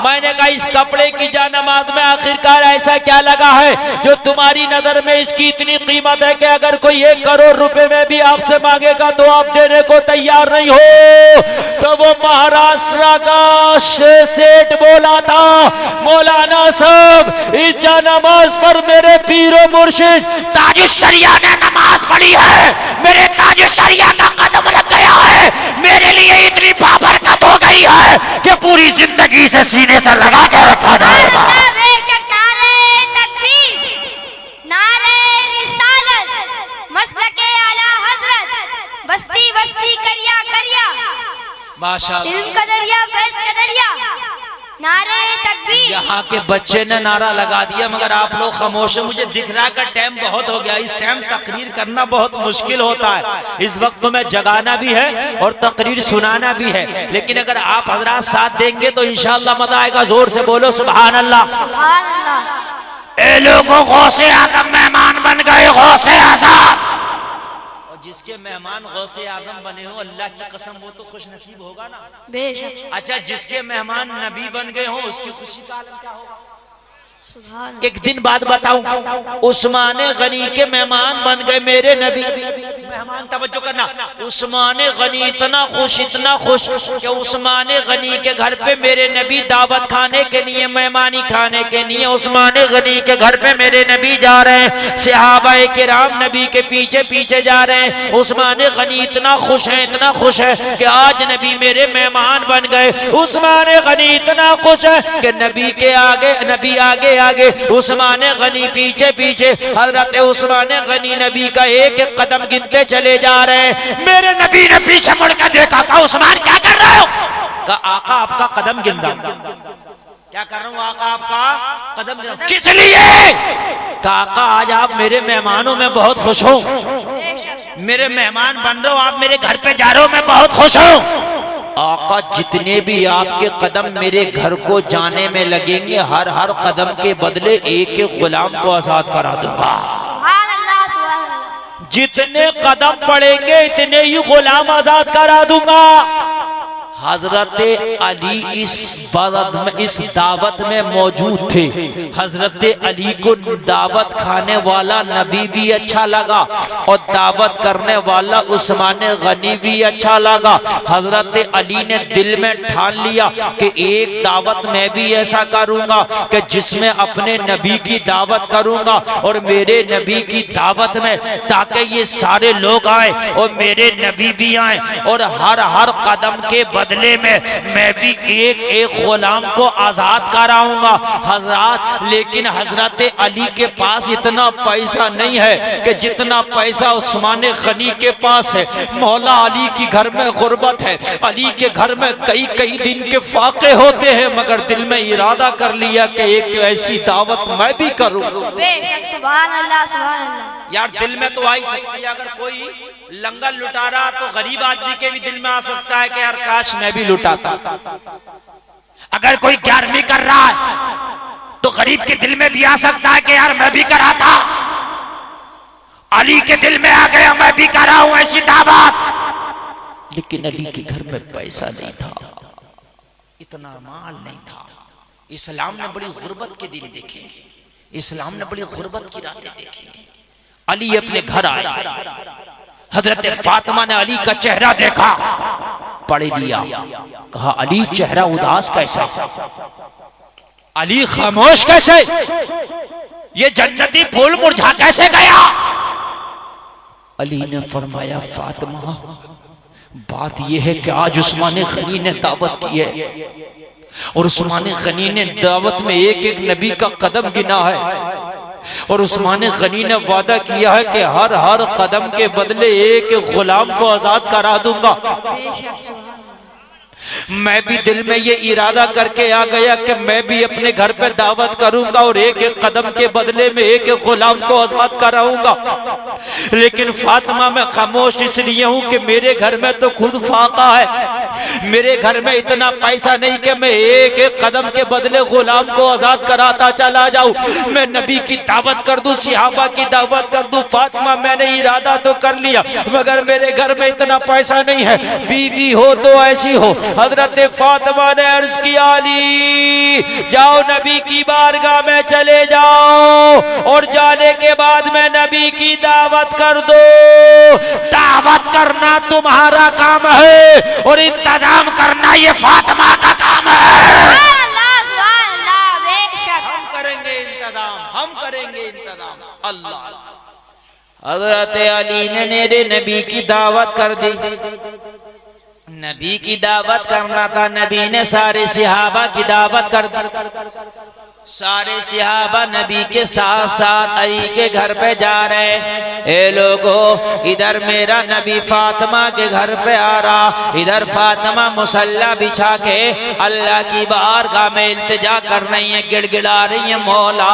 मैंने कहा इस कपड़े की जानमाज में आखिरकार ऐसा क्या लगा है जो तुम्हारी नजर में इसकी इतनी कीमत है कि अगर कोई 1 करोड़ रुपए में भी आपसे मांगेगा तो आप देने को तैयार नहीं हो। तो वो महाराष्ट्र का सेठ बोला था मौलाना साहब इस जानमाज पर मेरे पीरो मुर्शिद ताजुश शरिया ने नमाज पढ़ी है, मेरे ताजुश शरिया का कदम लग गया है, मेरे लिए इतनी बाबरकत हो गई नहीं है कि पूरी जिंदगी से सीने से लगा के रखा जाएगा। बेशक नारे तकबीर, नारे रिसालत, मसलके आला हजरत, बस्ती बस्ती करिया करिया, माशाअल्लाह। इल्म का दरिया फैज का दरिया, नारे तकबीर। यहाँ के बच्चे ने नारा लगा दिया मगर आप लोग खामोश हैं। मुझे दिख रहा है कि टाइम बहुत हो गया, इस टाइम तकरीर करना बहुत मुश्किल होता है। इस वक्त तो मैं जगाना भी है और तकरीर सुनाना भी है, लेकिन अगर आप हजरात साथ देंगे तो इंशाअल्लाह मजा आएगा। जोर से बोलो सुभान अल्लाह। सुभान अल्लाह। ए लोगों, गौसे आजम मेहमान बन गए, गौसे आजम। और जिसके मेहमान गौसे आजम बने हो, अल्लाह की कसम वो तो खुश नसीब होगा ना। बेशक। अच्छा, जिसके मेहमान नबी बन गए हो उसकी खुशी का आलम क्या होगा? सुभान। एक दिन बाद बताऊं, उस्मान गनी के मेहमान बन गए मेरे नबी। मेहमान, तवज्जो करना, उस्मान गनी इतना खुश कि उस्मान गनी के घर पे मेरे नबी दावत खाने के लिए, मेहमानी खाने के लिए उस्मान गनी के घर पे मेरे नबी जा रहे हैं। सहाबाए किराम नबी के पीछे पीछे जा रहे हैं। उस्मान गनी इतना खुश है कि आज नबी मेरे मेहमान बन गए। उस्मान गनी इतना खुश है कि नबी आगे आगे, उस्मान गनी पीछे पीछे। हजरत उस्मान गनी नबी का एक एक कदम गिनते चले जा रहे हैं। मेरे नबी ने पीछे मुड़ कर देखा, कहा उस्मान क्या कर रहे हो? कहा आका आपका कदम गिन रहा हूं। क्या कर रहा हूं आका? आपका कदम गिन रहा हूं। किस लिए? कहा आका आज आप मेरे मेहमानों में बहुत खुश हो, मेरे मेहमान बन रहे हो, आप मेरे घर पे जा रहे हो, मैं बहुत खुश हूं। आका जितने भी आपके कदम मेरे घर को जाने में लगेंगे, हर हर कदम के बदले एक एक गुलाम को आजाद करा दूंगा। सुभान अल्लाह, सुभान अल्लाह। जितने कदम पड़ेंगे इतने ही गुलाम आजाद करा दूंगा। हजरत अली इस दावत में मौजूद थे। हजरत अली को दावत खाने वाला नबी भी अच्छा लगा और दावत करने वाला उस्मान गनी भी अच्छा लगा। हजरत अली ने दिल में ठान लिया कि एक दावत मैं भी ऐसा करूंगा कि जिसमें अपने नबी की दावत करूंगा और मेरे नबी की दावत में, ताकि ये सारे लोग आए और मेरे नबी भी आए और हर हर कदम के बदले में मैं भी एक एक गुलाम को आजाद कराऊंगा। हजरत, लेकिन हजरत अली के पास इतना पैसा नहीं है कि जितना पैसा उस्मान गनी के पास है। मौला अली की घर में गुर्बत है, अली के घर में कई कई दिन के फाके होते हैं, मगर दिल में इरादा कर लिया कि एक ऐसी दावत मैं भी करूं। बेशक। सुभान अल्लाह, सुभान अल्लाह। यार दिल में तो आ ही सकती है, अगर कोई लंगर लुटा रहा तो गरीब आदमी के भी दिल में आ सकता है कि यार काश मैं भी लुटाता। अगर कोई 11वीं कर रहा है तो गरीब के दिल में भी आ सकता है कि यार मैं भी कराता। अली के दिल में आ गया मैं भी कर रहा हूं ऐसी दावत। लेकिन अली के घर में पैसा नहीं था, इतना माल नहीं था। इस्लाम ने बड़ी गुर्बत के दिन देखे, इस्लाम ने बड़ी गुर्बत की रातें देखी। अली अपने घर आए, हजरत फातिमा ने अली का चेहरा देखा, पढ़ लिया, कहा अली चेहरा उदास कैसा, अली खामोश कैसे, ये जन्नती फूल मुरझा कैसे गया? अली ने फरमाया फातिमा बात यह है कि आज उस्मान गनी ने दावत की है और उस्मान गनी ने दावत में एक एक नबी का कदम गिना है और उस्मान गनी ने वादा किया है कि हर हर कदम के बदले एक गुलाम को आजाद करा दूंगा। मैं भी दिल में ये इरादा करके आ गया कि मैं भी अपने घर पे दावत करूंगा और एक एक कदम के बदले में एक एक गुलाम को आजाद कराऊंगा। लेकिन फातिमा मैं खामोश इसलिए हूं कि मेरे घर में तो खुद फाका है, मेरे घर में इतना पैसा नहीं कि मैं एक एक कदम के बदले गुलाम को आजाद कराता चला जाऊं। मैं नबी की दावत कर दूं, सहाबा की दावत कर दूं। फातिमा मैंने इरादा तो कर लिया मगर मेरे घर में इतना पैसा नहीं है, बीवी हो तो ऐसी हो। हजरत फातिमा ने अर्ज किया अली जाओ नबी की बारगाह में चले जाओ और जाने के बाद में नबी की दावत कर दो। दावत करना तुम्हारा काम है और इंतजाम करना ये फातिमा का काम है। हम करेंगे इंतजाम, हम करेंगे इंतजाम। अल्लाह। हजरत अली ने मेरे नबी की दावत कर दी। नबी की दावत करना था, नबी ने सारे सहाबा की दावत कर दी। सारे सहाबा नबी के साथ साथ अली के घर पे जा रहे। ए लोगों, इधर मेरा नबी फातिमा के घर पे आ रहा, इधर फातिमा मुसल्ला बिछा के अल्लाह की बारगाह में इल्तिजा कर रही है, गिड़गिड़ा रही है, मौला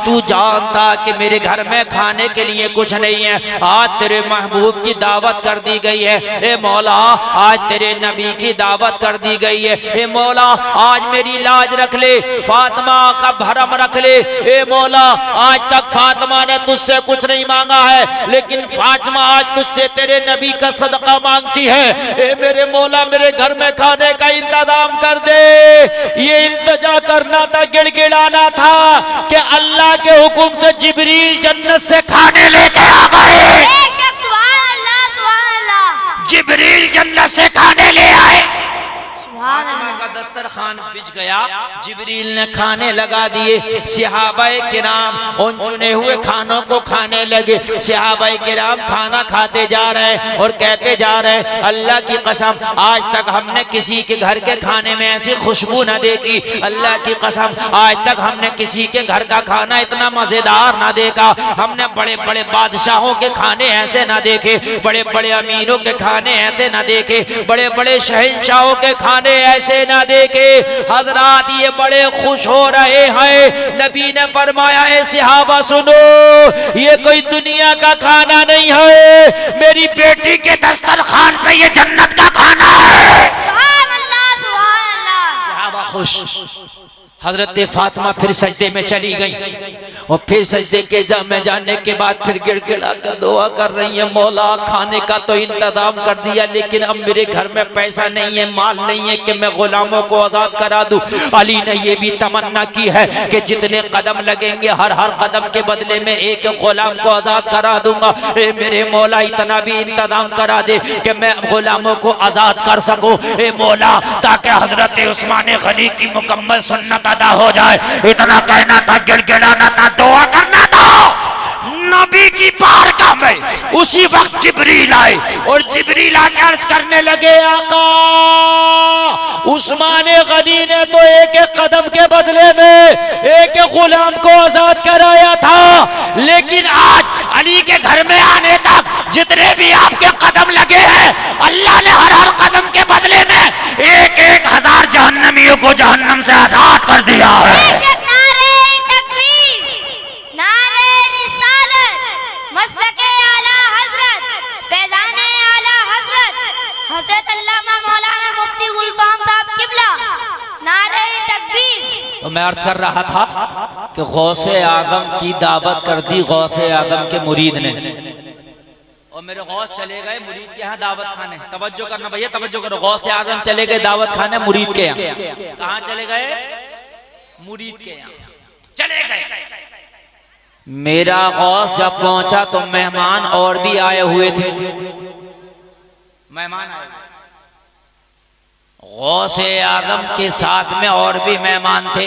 तू जानता कि मेरे घर में खाने के लिए कुछ नहीं है, आज तेरे महबूब की दावत कर दी गई है। ए मौला, आज तेरे नबी की दावत कर दी गई है। ए मौला, आज मेरी लाज रख ले, फातिमा का भरम रख ले। ए मौला, आज तक फातिमा ने तुझसे कुछ नहीं मांगा है, लेकिन फातिमा आज तुझसे तेरे नबी का सदका मांगती है। ए मेरे मौला, मेरे घर में खाने का इंतजाम कर दे। ये इल्तिजा करना था, गिड़गिड़ाना था कि अल्लाह के हुक्म से जिब्रील जन्नत से खाने लेके आ गए। बेशक, सुभान अल्लाह, सुभान अल्लाह। जिब्रील जन्नत से खाने ले आए। सुभान अल्लाह। का दस्तरखान बिछ गया, जिब्रील ने खाने लगा दिए। सहाबाए किराम उन चुने हुए खानों को खाने लगे। सहाबाए किराम खाना खाते जा रहे हैं और कहते जा रहे हैं, अल्लाह की कसम आज तक हमने किसी के घर के खाने में ऐसी खुशबू न देखी। अल्लाह की कसम आज तक हमने किसी के घर का खाना इतना मजेदार ना देखा। हमने बड़े बड़े बादशाहों के खाने ऐसे ना देखे, बड़े बड़े अमीरों के खाने ऐसे ना देखे, बड़े बड़े शहंशाहों के खाने ऐसे ना देखे। हजरात, ये बड़े खुश हो रहे हैं। नबी ने फरमाया, है सहाबा सुनो, ये कोई दुनिया का खाना नहीं है, मेरी बेटी के दस्तरखान पे ये जन्नत का खाना है। सुभान अल्लाह, सुभान अल्लाह। सहाबा खुश। हजरत फातिमा फिर सजदे में चली गई और फिर सजदे के में जाने के बाद फिर गिड़गिड़ा कर दुआ कर रही है, मौला खाने का तो इंतजाम कर दिया, लेकिन अब मेरे घर में पैसा नहीं है, माल नहीं है कि मैं गुलामों को आजाद करा दूं। अली ने यह भी तमन्ना की है कि जितने कदम लगेंगे हर हर कदम के बदले में एक गुलाम को आजाद करा दूंगा। ए मेरे मौला, इतना भी इंतजाम करा दे कि मैं गुलामों को आजाद कर सकूं। ए मौला, ताकि हजरत उस्मान गनी की मुकम्मल सुन्नत अदा हो जाए। इतना कहना था, गिड़गिड़ाना था, दुआ करना था। नबी की बारगाह में उसी वक्त जिब्रील आए और जिब्रील आके अर्ज करने लगे, आका उस्मान गनी ने तो एक एक कदम के बदले में एक एक गुलाम को आजाद कराया था, लेकिन आज अली के घर में आने तक जितने भी आपके कदम लगे हैं, अल्लाह ने हर हर कदम के बदले में एक एक हजार जहन्नमियों को जहन्नम से आजाद कर दिया है। बेशक, नारे तकबीर, नारे रिसालत, मसलके आला हजरत, फैजाने आला हजरत, हजरत अल्लामा मौलाना मुफ्ती गुलफाम साहब किबला, नारे तकबीर। तो मैं अर्ज कर रहा था कि गौसे आदम की दावत कर दी गौसे आदम के मुरीद ने, और मेरे गौस चले गए मुरीद के यहाँ दावत खाने। तवज्जो करना भैया, तवज्जो करो। गौसे आजम चले गए दावत खाने मुरीद के यहाँ। कहाँ चले गए? मुरीद के यहाँ चले गए। मेरा गौस जब पहुंचा तो मेहमान और भी आए हुए थे। मेहमान आए, गौसे आजम के साथ में और भी मेहमान थे।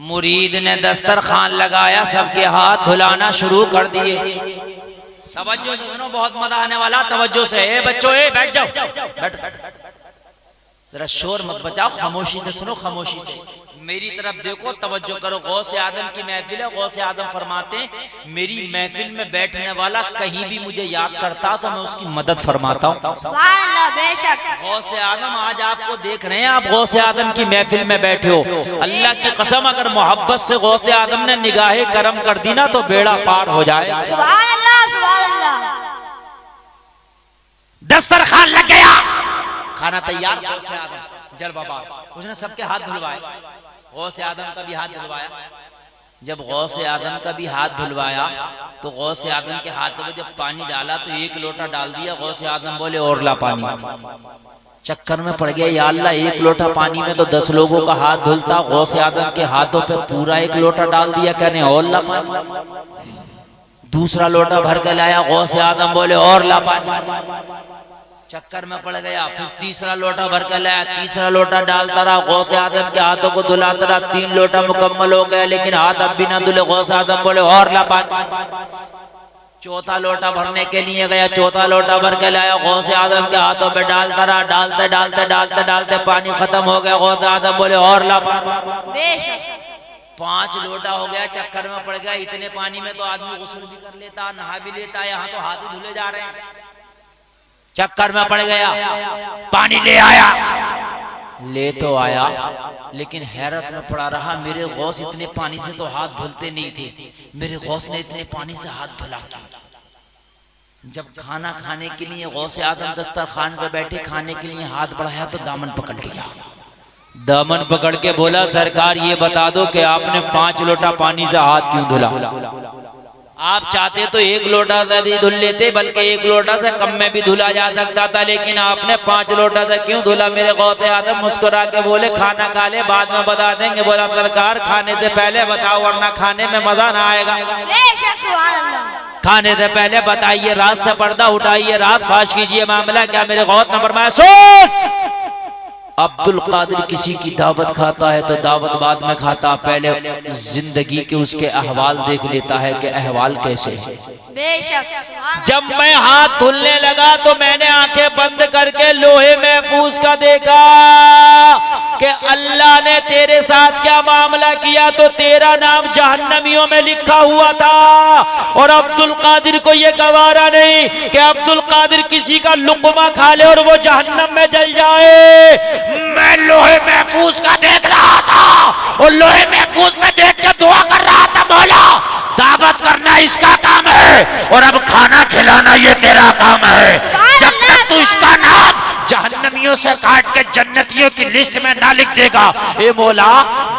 मुरीद ने दस्तरखान लगाया, सबके हाथ धुलाना शुरू कर दिए। तवज्जो से सुनो, बहुत मजा आने वाला, तवज्जो से। ए बच्चों, ए बैठ जाओ, बैठ। जरा शोर मत बचाओ, खामोशी से सुनो, खामोशी से मेरी तरफ देखो, तवज्जो करो। गौसे आदम की महफिल है। गौसे आदम फरमाते हैं, मेरी महफिल में बैठने वाला कहीं भी मुझे याद करता तो मैं उसकी मदद फरमाता हूँ। सुभान अल्लाह, बेशक। गौसे आदम आज आपको देख रहे हैं, आप गौसे आदम की महफिल में बैठे हो। अल्लाह की कसम, अगर मोहब्बत से गौसे आदम ने निगाहे करम कर दी ना तो बेड़ा पार हो जाए। सुभान अल्लाह, सुभान अल्लाह। दस्तरखान लग गया, खाना तैयार। गौसे आदम जल बाबा, उसने सबके हाथ धुलवाए। गौसे आदम का भी हाथ धुलवाया। जब गौसे आदम का भी हाथ धुलवाया तो गौसे आदम के हाथ में जब पानी डाला तो एक लोटा डाल दिया। गौसे आदम बोले, और ला पानी। चक्कर में पड़ गया, या अल्लाह, एक लोटा पानी में तो 10 लोगों का हाथ धुलता। गौसे आदम के हाथों पे पूरा एक लोटा डाल दिया, कहने और ला पानी। दूसरा लोटा भर के लाया, गौसे आदम बोले, और ला पानी। चक्कर में पड़ गया, फिर तीसरा लोटा भर के लाया, तीसरा लोटा डालता रहा। गौसे आदम के हाथों को धुलाता रहा। 3 लोटा मुकम्मल हो गया, लेकिन हाथ अब भी ना धुले। गौसे आदम बोले, और ला पानी। चौथा लोटा भरने के लिए गया, चौथा लोटा भर के लाया, गौसे आदम के हाथों में डालता रहा, डालते डालते डालते डालते पानी खत्म हो गया। गौसे आदम बोले और ला। बेशक 5 लोटा हो गया, चक्कर में पड़ गया। इतने पानी में तो आदमी गुस्ल भी कर लेता, नहा भी लेता, यहाँ तो हाथ ही धुले जा रहे हैं। चक्कर में पड़ गया, पानी ले आया, ले तो आया, लेकिन हैरत में पड़ा रहा, मेरे गौस इतने पानी से तो हाथ धुलते नहीं थे, मेरे गौस ने इतने पानी से हाथ धुला क्यों? जब खाना खाने के लिए गौसे आदम दस्तरखान पे बैठे, खाने के लिए हाथ बढ़ाया तो दामन पकड़ लिया। दामन पकड़ के बोला, सरकार ये बता दो कि आपने 5 लोटा पानी से हाथ क्यों धुला? आप चाहते तो 1 लोटा से भी धुल लेते, बल्कि 1 लोटा से कम में भी धुला जा सकता था, लेकिन आपने 5 लोटा से क्यों धुला? मेरे गौसे आदम मुस्कुरा के बोले, खाना खा ले, बाद में बता देंगे। बोला, सरकार खाने से पहले बताओ, वरना खाने में मजा ना आएगा। बेशक सुभान अल्लाह। खाने से पहले बताइए, रात से पर्दा उठाइए, रात फाश कीजिए, मामला क्या? मेरे गौस ने फरमाया, सुन, अब्दुल कादिर किसी की दावत खाता है तो दावत बाद में खाता, पहले जिंदगी के उसके अहवाल देख लेता है कि अहवाल कैसे है। बेशक जब मैं हाथ धुलने लगा तो मैंने आंखें बंद करके लोहे महफूज का देखा कि अल्लाह ने तेरे साथ क्या मामला किया, तो तेरा नाम जहन्नमियों में लिखा हुआ था। और अब्दुल कादिर को यह गवारा नहीं कि अब्दुल कादिर किसी का लुकमा खा ले और वो जहन्नम में जल जाए। मैं लोहे महफूज का देख रहा था और लोहे महफूज में देख के दुआ कर रहा था, मौला दावत करना इसका काम है और अब खाना खिलाना ये तेरा काम है। जब तक तू इसका नाम जहन्नमियों से काट के जन्नतियों की लिस्ट में ना लिख देगा, ए मौला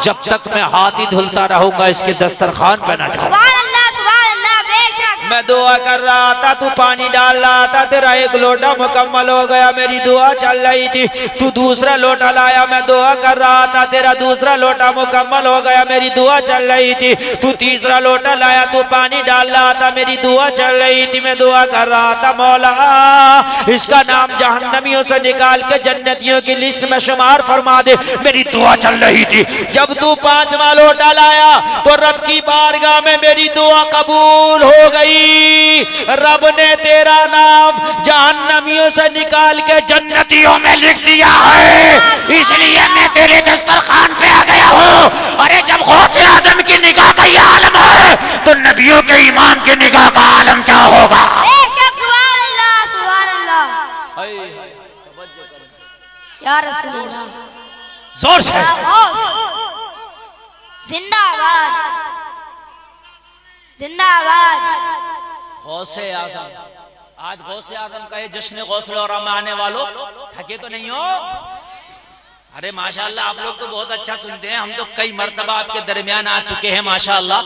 जब तक मैं हाथ ही धुलता रहूंगा इसके दस्तरखान पे ना जाऊंगा। मैं दुआ कर रहा था, तू पानी डाल रहा था, तेरा 1 लोटा मुकम्मल हो गया, मेरी दुआ चल रही थी। तू दूसरा लोटा लाया, मैं दुआ कर रहा था, तेरा दूसरा लोटा मुकम्मल हो गया, मेरी दुआ चल रही थी। तू तीसरा लोटा लाया, तू पानी डाल रहा था, मेरी दुआ चल रही थी। मैं दुआ कर रहा था, मौला इसका नाम जहन्नमियों से निकाल के जन्नतियों की लिस्ट में शुमार फरमा दे, मेरी दुआ चल रही थी। जब तू 5वां लोटा लाया तो रब की बारगाह में मेरी दुआ कबूल हो गई। रब ने तेरा नाम जहन्नमियों से निकाल के जन्नतियों में लिख दिया है, इसलिए मैं तेरे दस्तरखान पे आ गया हूँ। अरे जब गौसे आदम की निगाह का ये आलम है तो नबियों के ईमान की निगाह का आलम क्या होगा? सुभान अल्लाह, सुभान अल्लाह, या रसूल अल्लाह, जोर से जिंदाबाद जिंदाबाद। गौसे आदम, आज गौसे आदम का ये जश्न गौसल और आने वालों, थके तो नहीं हो? अरे माशाअल्लाह, आप लोग तो बहुत अच्छा सुनते हैं, हम तो कई मर्तबा आपके दरमियान आ चुके हैं माशाअल्लाह।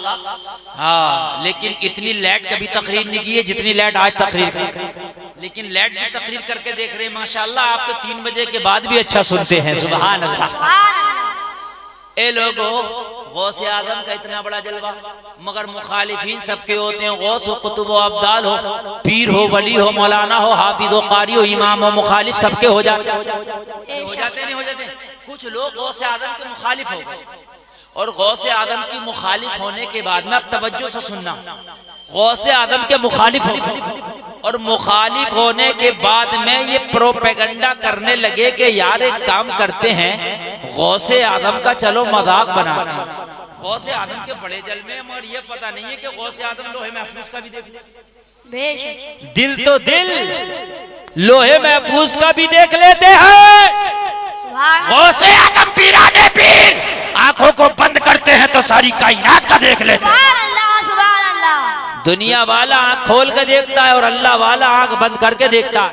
हाँ, लेकिन इतनी लेट कभी तकरीर नहीं की है जितनी लेट आज तकरीर कर, लेकिन लेट भी तकरीर करके देख रहे हैं माशाअल्लाह। आप तो 3 बजे के बाद भी अच्छा सुनते हैं, सुभान अल्लाह। ए लोगो, गौसे आदम का इतना बड़ा जलवा, मगर मुखालिफीन सबके होते हैं। गौस हो, कुतुब हो, अब्दाल हो, पीर हो, वली हो, मौलाना हो, हाफिज हो, कारी हो, इमाम हो, मुखालिफ सबके हो जाते नहीं हो जाते। कुछ लोग गौसे आदम के मुखालिफ हो गए, और गौसे आदम की मुखालिफ होने के बाद में, अब तवज्जो से सुनना, गौसे आदम के मुखालिफ हो गए और मुखालिफ होने के बाद में ये प्रोपेगेंडा करने लगे कि यार एक काम करते हैं, गौसे आदम का चलो मजाक बनाते हैं। गौसे आदम के बड़े जलवे हैं, मगर ये पता नहीं है कि गौसे आदम लोहे महफूज का भी देख ले। दिल तो दिल लोहे महफूज का भी देख लेते हैं। गौसे आदम पीराने पीर आंखों को बंद करते हैं तो सारी कायनात का देख लेते हैं। दुनिया वाला आंख खोल कर देखता है और अल्लाह वाला आंख बंद करके देखता है।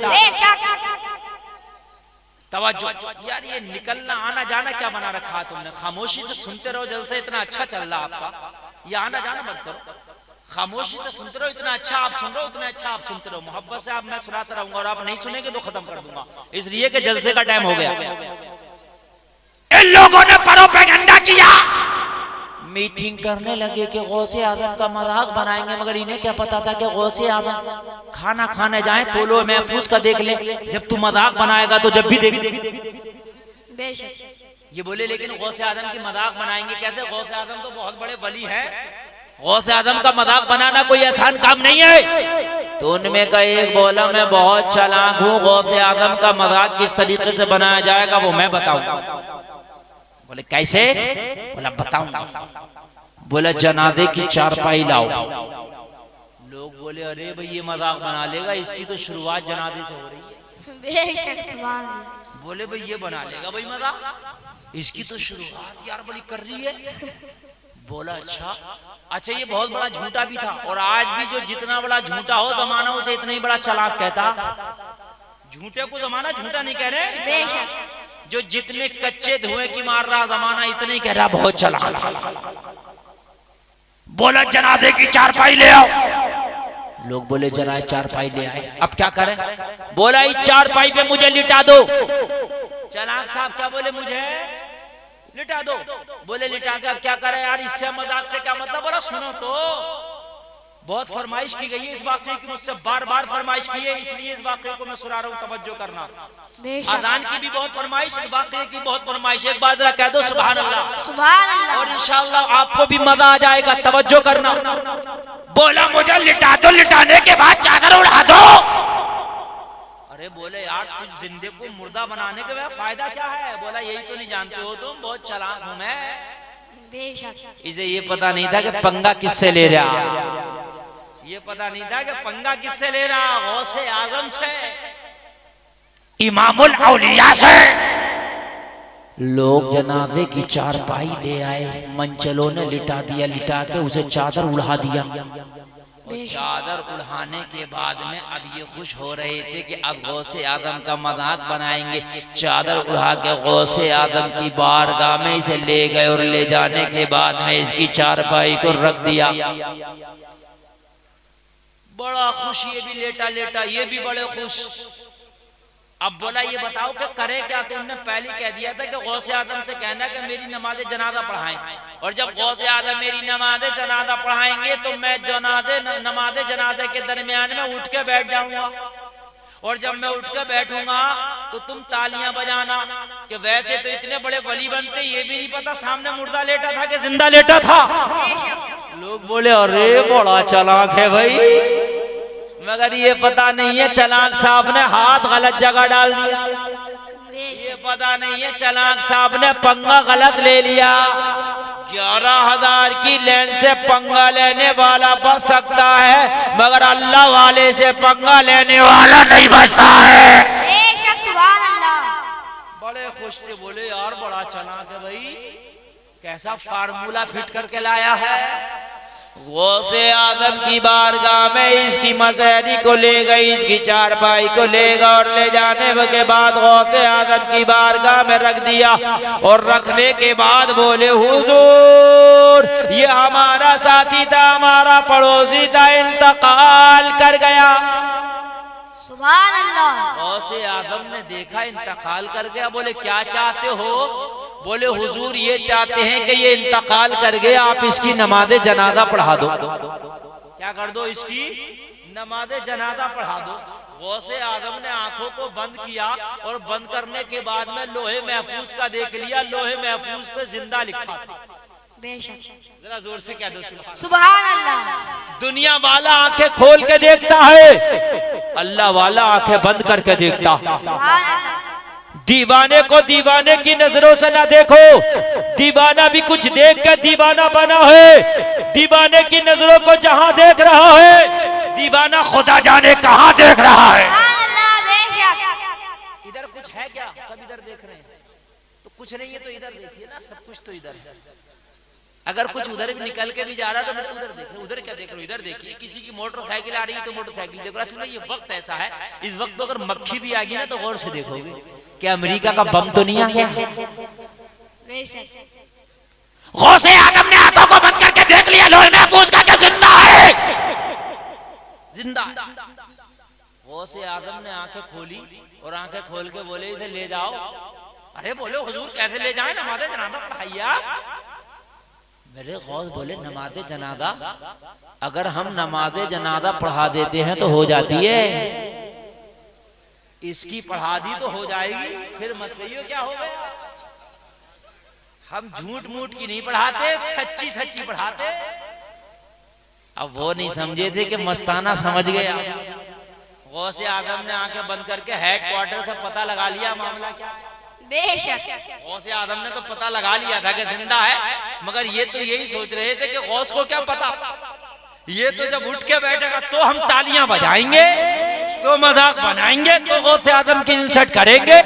तवज्जो यार, ये निकलना आना जाना क्या बना रखा तुमने? खामोशी से सुनते रहो, जलसा इतना अच्छा चल रहा आपका, ये आना जाना मत करो, खामोशी से सुनते रहो। इतना अच्छा आप सुन रहे हो, उतना अच्छा आप सुनते रहो, मोहब्बत से आप मैं सुनाता रहूंगा, और आप नहीं सुनेंगे तो खत्म कर दूंगा, इसलिए कि जलसे का टाइम हो गया। इन लोगों ने प्रोपेगेंडा किया, मीटिंग करने लगे कि गौसे आदम का मजाक बनाएंगे, मगर इन्हें क्या पता था कि गौसे आदम खाना खाने जाए तो लो महफूज का देख ले, जब तू मजाक बनाएगा तो जब भी देख ये बोले। लेकिन गौसे आदम की मजाक बनाएंगे कैसे? गौसे आदम तो बहुत बड़े वली है, गौसे आजम का मजाक बनाना कोई आसान काम नहीं है। तो उनमें का एक बोला, मैं बहुत चालाक हूँ, गौसे आजम का मजाक किस तरीके से बनाया जाएगा वो मैं बताऊंगा। बोले कैसे? बोला बताऊंगा। बोला जनाजे की चारपाई लाओ। लोग बोले अरे भाई ये मजाक बना लेगा, इसकी तो शुरुआत जनाजे से हो रही है। बेशक सुभान अल्लाह। बोले भाई ये बना लेगा भाई मजाक, इसकी तो शुरुआत यार बड़ी कर रही है। बोला अच्छा ये बहुत बड़ा झूठा भी था, और आज भी जो जितना बड़ा झूठा हो जमाना उसे इतना ही बड़ा चालाक कहता। झूठे को जमाना झूठा नहीं कह रहे, बेशक जो जितने कच्चे धुएं की मार रहा जमाना इतने ही कह रहा बहुत चालाक। बोला जनाजे की चारपाई ले आओ। लोग बोले जनाजे चारपाई ले आए, अब क्या करें? बोला इस चारपाई पे मुझे लिटा दो। चालाक साहब क्या बोले? मुझे लिटा दो। बोले लिटा के अब क्या करें यार, इससे मजाक से क्या मतलब? बोला सुनो तो, बहुत फरमाइश की गई है इस वाकये की, मुझसे बार बार फरमाइश की है, इसलिए इस वाकये को मैं सुना रहा हूँ, तवज्जो करना। अजान की भी बहुत फरमाइश, इस वाकये की बहुत फरमाइश। एक बार जरा कह दो सुभान अल्लाह, सुभान अल्लाह, और इंशाअल्लाह आपको भी मजा आ जाएगा, तवज्जो करना। बोला मुझे लिटा दो, लिटाने के बाद चादर उड़ा दो। अरे बोले यार तुझ जिंदे को मुर्दा बनाने के बाद फायदा क्या है? बोला यही तो नहीं जानते हो तुम, बहुत चालाक हूं मैं। बेशक इसे ये पता नहीं था कि पंगा किससे ले रहा, ये पता नहीं था कि पंगा किससे ले रहा, गौसे आजम से, इमामुल औलिया से। लोग जनाजे की चारपाई ले आए, मंचलों ने लिटा दिया, लिटा के उसे चादर उड़ा दिया। चादर उड़ाने के बाद में अब ये खुश हो रहे थे कि अब गौसे आदम का मजाक बनाएंगे। चादर उड़ा के गौसे आदम की बारगाह में इसे ले गए, और ले जाने के बाद में इसकी चारपाई को रख दिया। बड़ा खुश, ये भी लेटा लेटा, ये भी बड़े खुश। अब बोला ये बताओ कि करे क्या? तो उन्होंने पहले कह दिया था कि गौसे आदम से कहना कि मेरी नमाज जनाजा पढ़ाएं, और जब गौसे आदम मेरी नमाज जनाजा पढ़ाएंगे तो मैं नमाज जनाजे के दरमियान में उठ के बैठ जाऊंगा, और जब मैं उठ के बैठूंगा तो तुम तालियां बजाना। कि वैसे तो इतने बड़े वली बनते, ये भी नहीं पता सामने मुर्दा लेटा था कि जिंदा लेटा था। लोग बोले अरे बड़ा चालाक है भाई, मगर ये पता नहीं है चालाक साहब ने हाथ गलत जगह डाल दिया, ये पता नहीं है चालाक साहब ने पंगा गलत ले लिया। 11,000 की लेन से पंगा लेने वाला बच सकता है, मगर अल्लाह वाले से पंगा लेने वाला नहीं बचता है। बेशक सुभान अल्लाह। बड़े खुश से बोले यार बड़ा चालाक है भाई, कैसा फार्मूला फिट करके लाया है। गौसे आदम की बारगाह में इसकी मसहरी को ले गई, इसकी चारपाई को ले गए, और ले जाने के बाद गौसे आदम की बारगाह में रख दिया। और रखने के बाद बोले हुजूर ये हमारा साथी था, हमारा पड़ोसी था, इंतकाल कर गया। सुभान अल्लाह। गौसे आदम ने देखा इंतकाल कर गया। बोले क्या चाहते हो? बोले हुजूर ये चाहते हैं कि ये इंतकाल कर गया, आप इसकी नमाज़े जनाजा पढ़ा दो। क्या कर दो? इसकी नमाज़े जनाजा पढ़ा दो। गौसे आदम ने आंखों को बंद किया, और बंद करने के बाद में लोहे महफूज का देख लिया, लोहे महफूज पे जिंदा लिखा था। बेशक, जरा जोर से कह दो सुभान अल्लाह। दुनिया वाला आंखें खोल के देखता है, अल्लाह वाला आंखें बंद करके देखता। सुभान अल्लाह। दीवाने को दीवाने की नजरों से ना देखो, दीवाना भी कुछ देख के दीवाना बना है। दीवाने की नजरों को जहां देख रहा है, दीवाना खुदा जाने कहां देख रहा है। इधर कुछ है क्या? सब इधर देख रहे हैं, तो कुछ नहीं है तो इधर देखिए ना, सब कुछ तो इधर है। अगर कुछ उधर भी निकल के भी जा रहा है तो उधर देखो, उधर क्या देख रहे हो? इधर देखिए। किसी की मोटरसाइकिल आ रही है तो मोटरसाइकिल देखो। असल में ये वक्त ऐसा है, इस वक्त तो अगर मक्खी भी आ गई ना तो गौर से देखोगे कि अमेरिका का बम तो नहीं आ गया। गौसे आदम ने आंखों को बंद करके देख लिया, लोहे महफूज का जिंदा है, जिंदा। गौसे आदम ने आंखें खोली, और आंखें खोल के बोले इसे ले जाओ। अरे बोले हुजूर कैसे ले जाए? नमाज़े जनाजा पढ़ाइया। मेरे गौस बोले नमाज़े जनाजा अगर हम नमाज़े जनाजा पढ़ा देते हैं तो हो जाती है, इसकी पढ़ा दी तो हो जाएगी, फिर मत कहियो क्या हो गया। हम झूठ मूठ की नहीं पढ़ाते, सच्ची सच्ची पढ़ाते। अब वो नहीं समझे थे कि मस्ताना समझ गया। गौसे आजम ने आंखें बंद करके हेडक्वार्टर से पता लगा लिया मामला क्या। बेशक गौसे आजम ने तो पता लगा लिया था कि जिंदा है, मगर ये तो यही सोच रहे थे कि गौस को क्या पता, ये तो जब उठ के बैठेगा तो हम तालियां बजाएंगे, तो मजाक बनाएंगे, तो गौसे आजम की इंसल्ट करेंगे।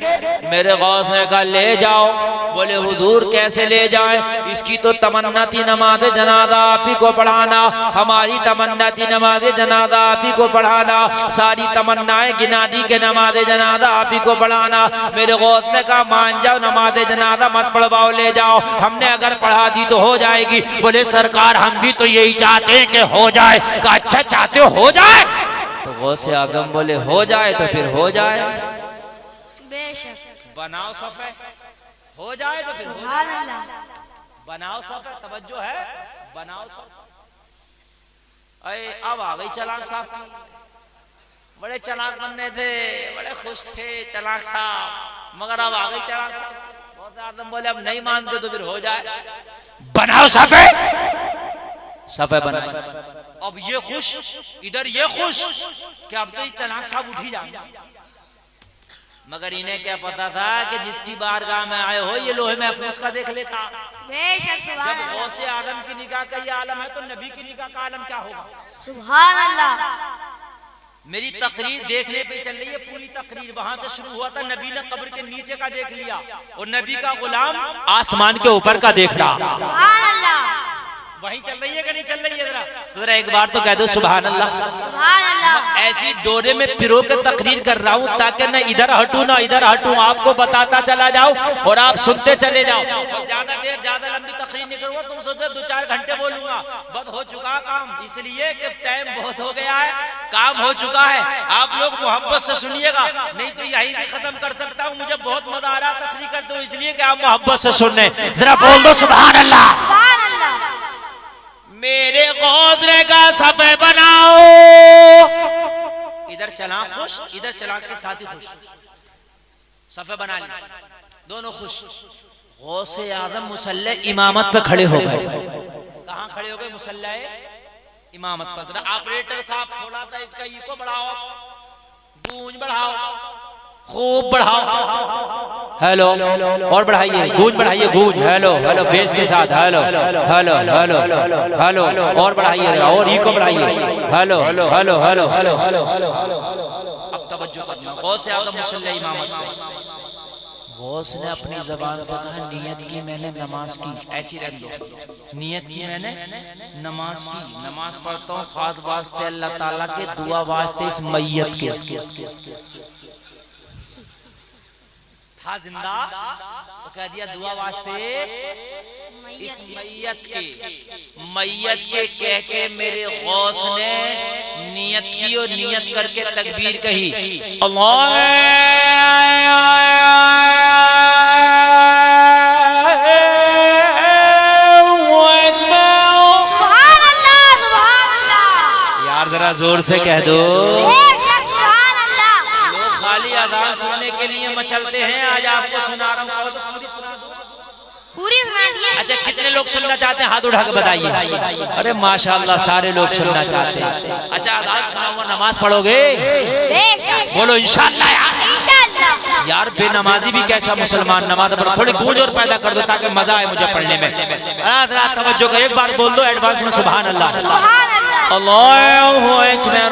मेरे गौस ने कहा ले जाओ। बोले हुजूर कैसे ले जाएं? इसकी तो तमन्ना थी नमाज जनाजा आप ही को पढ़ाना, हमारी तमन्ना थी नमाज जनाजा आप ही को पढ़ाना, सारी तमन्नाएं गिना दी के नमाज जनाजा आप ही को पढ़ाना। मेरे गौस ने कहा मान जाओ, नमाज जनाजा मत पढ़वाओ, ले जाओ, हमने अगर पढ़ा दी तो हो जाएगी। बोले सरकार हम भी तो यही चाहते हैं कि हो जाए। कहा अच्छा चाहते हो जाए? तो गौसे आजम बोले हो जाए तो फिर हो जाए। बेशक बनाओ सफे, हो जाए तो फिर हो सुभान जाए। अल्लाह। बनाओ सफे, तवज्जो है, बनाओ सफे। अरे अब आ गई चलाक साहब, बड़े चलाक बनने थे, बड़े खुश थे चलाक साहब, मगर अब आ गई चलाक साहब। बहुत आदम बोले अब नहीं मानते तो फिर हो जाए। बनाओ सफे, सफे बनाए। अब ये खुश, इधर ये खुश कि अब तो ये चलाक साहब उठ ही जाएंगे, मगर इन्हें क्या पता था कि जिसकी बारगाह में आए हो ये लोहे महफूज का देख लेता। बेशक सुभान जब अल्लाह। गौसे आदम की निगाह का ये आलम है तो नबी की निगाह का आलम क्या होगा। सुभान अल्लाह। मेरी तकरीर देखने पे चल रही है, पूरी तकरीर वहां से शुरू हुआ था, नबी ने कब्र के नीचे का देख लिया और नबी का गुलाम आसमान के ऊपर का देख रहा। सुभान अल्लाह। वही चल रही है कि नहीं चल रही है? जरा एक बार तो कह दो सुभान अल्लाह। सुभान अल्लाह। ऐसी डोरे में पिरो के तकरीर कर रहा हूँ ताकि न इधर हटूं ना इधर हटूं, आपको बताता चला जाऊं और आप सुनते चले जाओ। और ज्यादा देर ज्यादा लंबी तकरीर नहीं करूंगा, तुम सोचो 2-4 घंटे बोलूंगा, बस हो चुका काम, इसलिए कि टाइम बहुत हो गया है, काम हो चुका है। आप लोग मोहब्बत से सुनिएगा, नहीं तो यहीं भी खत्म कर सकता हूँ। मुझे बहुत मजा आ रहा तकरीर करते हो, इसलिए कि आप मोहब्बत से सुन रहे। जरा बोल दो सुभान अल्लाह। सुभान अल्लाह। मेरे गौसले का सफे बनाओ। इधर चला खुश, इधर चला के साथ ही खुश, सफे बना ली, दोनों खुश। गौसे आजम मुसल्ले इमामत पे खड़े हो गए। कहाँ खड़े हो गए? मुसल्ले इमामत पर। जरा ऑपरेटर साहब थोड़ा सा इसका इको बढ़ाओ, गूंज बढ़ाओ, खूब बढ़ाओ, हेलो और बढ़ाइए, गूंज बढ़ाइए, गूंज, हेलो हेलो बेस के साथ, हेलो हेलो हेलो हेलो और बढ़ाइए जरा, और इको बढ़ाइए, हेलो हेलो हेलो। अब तवज्जो करना, गौसे आदम मुसल्ले इमामत पे। गौस ने अपनी जबान से कहा नियत की मैंने नमाज की, ऐसी रहने दो, नियत की मैंने नमाज की, नमाज पढ़ता हूँ खास वास्ते अल्लाह ताला के, दुआ वास्ते इस मैयत के। था जिंदा तो कह दिया दुआ वास्ते इस मैयत के कह के मेरे गौस ने नियत की और नियत करके तकबीर कही, अल्लाह सुभान अल्लाह। सुभान अल्लाह। यार जरा जोर से कह दो। बेशक सुभान अल्लाह। लोग खाली अजान सुनने के लिए मचलते हैं, आज आपको सुना रहा हूँ, तो पूरी सुना दो। पूरी सुना दिए। अच्छा कितने लोग सुनना चाहते हैं? हाथ उठा के बताइए। अरे माशाल्लाह सारे लोग सुनना चाहते हैं। अच्छा अजान सुनाऊंगा, नमाज पढ़ोगे? बेशक। बोलो इंशाअल्लाह। यार इंशाअल्लाह। यार बेनमाजी भी कैसा मुसलमान नमाज पढ़ो, थोड़ी गूंज और पैदा कर दो ताकि मजा आए मुझे पढ़ने में। जरा तवज्जो कर, एक बार बोल दो एडवांस में सुभान अल्लाह। सुभान अल्लाह। अल्लाहु Akbar.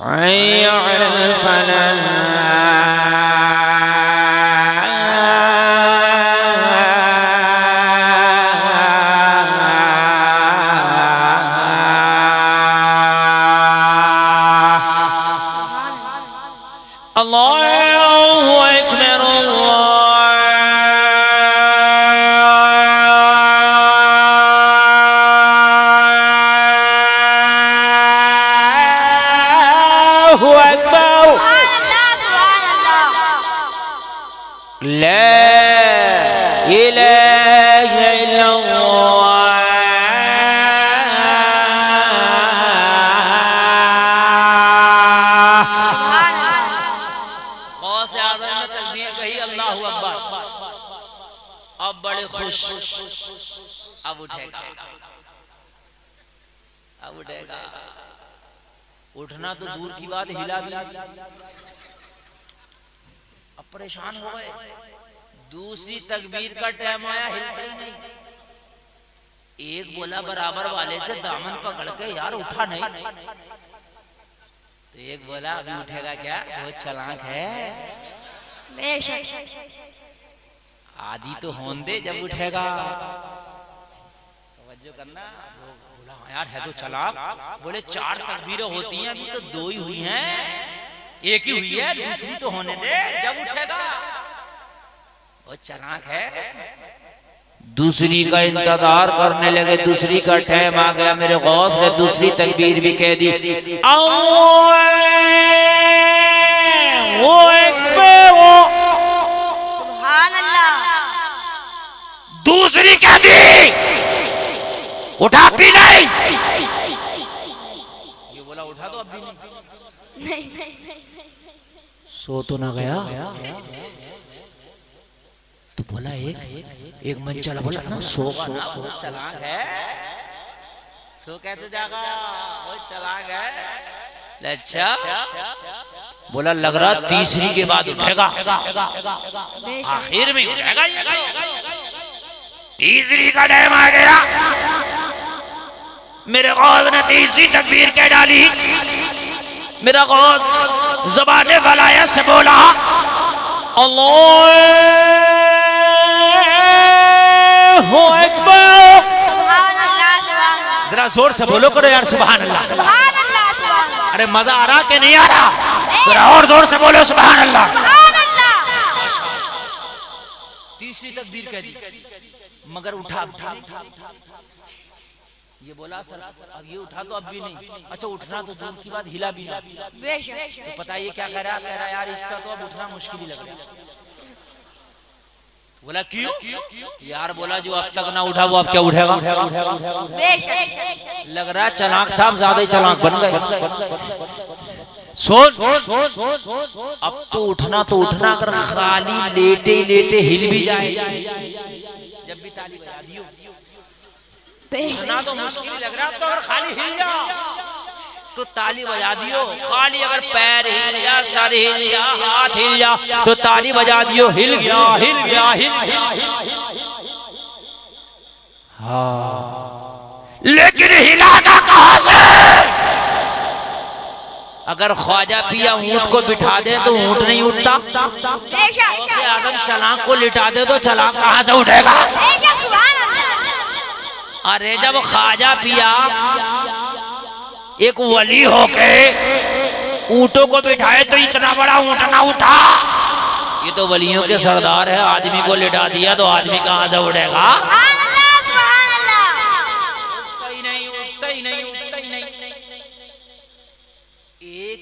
hayya alal falah. Allahu akbar, Allahu akbar. Subhanallah. La ilaha illallah. Ghaus आज़म ने तकबीर कही, अल्लाहु अकबर। अब बड़े खुश, अब उठेगा, अब उठेगा। उठना तो दूर की बात, हिला भी। अब परेशान हो गए। दूसरी तकबीर का टाइम आया, हिलते ही नहीं। एक बोला बराबर वाले से दामन पकड़ के, यार उठा नहीं। तो एक बोला अभी उठेगा क्या, वो चालाक है। बेशक। आदि तो होने दे, जब उठेगा तवज्जो करना। बोला हाँ यार है तो चालाक। बोले 4 तकबीरें होती हैं, अभी तो 2 ही हुई हैं, एक ही हुई है, दूसरी तो होने दे, जब उठेगा। वो चालाक है। दूसरी का इंतजार करने लगे, दूसरी का टाइम आ गया। मेरे गौस ने दूसरी तकबीर भी कह दी, सुभानअल्लाह। दूसरी कह दी, उठा भी नहीं। ये बोला उठा तो अब भी नहीं। सो तो ना गया। तो बोला एक मन चला, बोला ना सो ना, बहुत चालाक है। सो कहते जागा, बहुत चालाक है। अच्छा बोला लग रहा तीसरी के बाद उठेगा, आखिर में उठेगा ये तो। तीसरी का टाइम आ गया। मेरे गौस ने तीसरी तकबीर कह डाली। मेरा गौस ज़बाने गलाया से बोला, अल्लाहु अकबर। सुभानअल्लाह, सुभानअल्लाह। जरा जोर से बोलो करो यार, सुभान अल्लाह। सुभानअल्लाह, सुभानअल्लाह। अरे मजा आ रहा कि नहीं आ रहा? जरा और जोर से बोलो सुभान अल्लाह। सुभानअल्लाह। तीसरी तकबीर कह दी, मगर उठा। ये बोला सर अब ये उठा तो अब भी नहीं। अच्छा उठना तो दूर की बात, हिला भी नहीं। बेशक। तो पता ये क्या कह रहा यार इसका तो अब उठना मुश्किल ही लग रहा है। बोला क्यों? यार बोला जो अब तक ना उठा वो अब क्या उठेगा? बेशक। लग रहा चालाक साहब ज्यादा ही चालाक बन गए। सुन, अब तो उठना अगर खाली लेटे लेटे हिल भी जाए, जब भी ताली बजा दियो, उठना तो मुश्किल लग रहा। तो अगर खाली हिल जाओ तो ताली बजा दियो। खाली अगर पैर हिल जा, सर हिल जा, हाथ हिल जा तो ताली बजा दियो। हिल गया, हिल गया, हिल गया। हाँ, लेकिन हिलाना कहां से? अगर ख्वाजा पिया ऊंट को बिठा दे तो ऊंट नहीं उठता। बेशक। आदम चलाक को लिटा दे तो चलाक कहां से उठेगा? बेशक। सुभानअल्लाह। अरे जब ख्वाजा पिया एक वली होके ऊंटों को बिठाए तो इतना बड़ा ऊंट ना उठा। ये तो वलियों के सरदार है, आदमी को लिटा दिया तो आदमी कहां से उठेगा? सुभानअल्लाह, सुभानअल्लाह। उठता ही नहीं, उठता ही नहीं, उठता ही नहीं। एक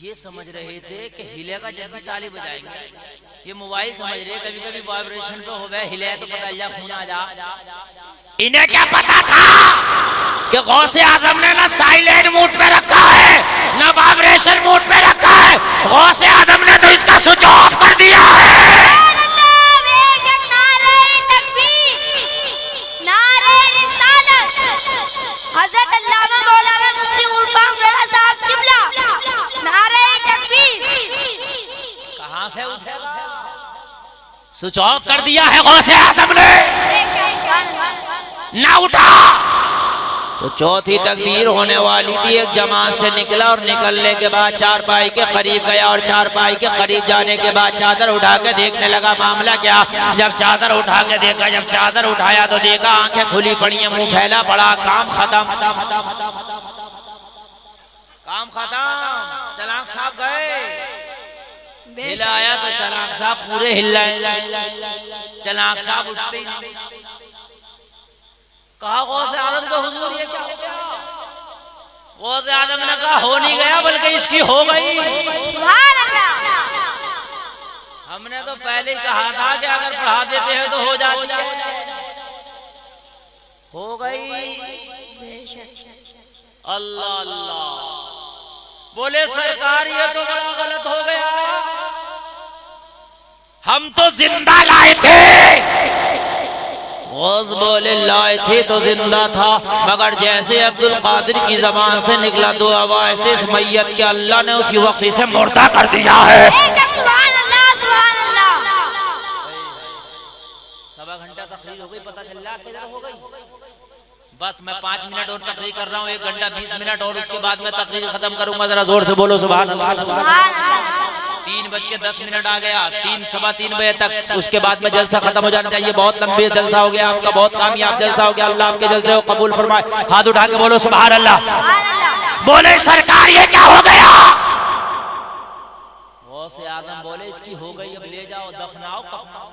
ये समझ रहे थे कि हिलेगा जब भी ताली बजाएंगे। ये मोबाइल समझ रहे कभी कभी वाइब्रेशन पे हो गए, हिले तो पता जा, खून आ जा। इन्हें क्या पता था कि गौसे आजम ने ना साइलेंट मोड पे रखा है ना वाइब्रेशन मोड पे रखा है। गौसे आजम ने तो इसका स्विच ऑफ कर दिया है। बेशक। नारे तकबीर, नारे रिसालत। हजरत अल्लामा मौलाना मुफ्ती गुलफाम रज़ा साहब किबला। नारे तकबीर। कहां से उठेगा? स्विच ऑफ कर दिया है गौसे आजम ने। बेशक। सुभानअल्लाह। ना उठा तो चौथी तकबीर होने वाली थी, एक जमात से निकला और निकलने के बाद चारपाई के करीब गया और चारपाई के करीब जाने के बाद चादर उठा के देखने लगा मामला क्या। जब चादर उठा के देखा, जब चादर उठाया तो देखा आंखें खुली पड़ी हैं, मुंह फैला पड़ा, काम खत्म, काम खत्म। चलाक साहब गए, हिलाया तो चलाक साहब पूरे हिलाए, चलाक साहब उठते ही नहीं। कहा गौसे आदम तो हुजूर ये क्या हो गया? गौसे आदम ने कहा हो नहीं गया बल्कि इसकी हो गई। सुभान अल्लाह। हमने तो पहले ही कहा था कि अगर पढ़ा देते हैं तो हो जाती है, हो गई। अल्लाह अल्लाह। बोले सरकार ये तो बड़ा गलत हो गया, हम तो जिंदा लाए थे। गौस बोले लाए थे तो जिंदा था, मगर जैसे अब्दुल कादिर की जबान से निकला दो आवाज से इस मैयत के अल्लाह ने उसी वक्त से मुर्दा कर दिया है। सुभान अल्लाह, सुभान अल्लाह। सवा घंटा तकरीर हो गई, पता चला किधर हो गई। बस मैं 5 मिनट और तकरीर कर रहा हूँ, 1 घंटा 20 मिनट और उसके बाद मैं तकरीर खत्म करूंगा। जरा जोर से बोलो सुभान अल्लाह। 3:10 आ गया, 3 सवा 3 बजे तक, उसके बाद में जलसा खत्म हो जाना चाहिए। बहुत लंबी जलसा हो गया आपका, बहुत कामयाब जलसा हो गया। अल्लाह आपके जलसे को कबूल फरमाए। हाथ उठा के बोलो सुभान अल्लाह। बोले सरकार ये क्या हो गया? गौसे आदम बोले इसकी हो गई, अब ले जाओ दफनाओ कफनाओ।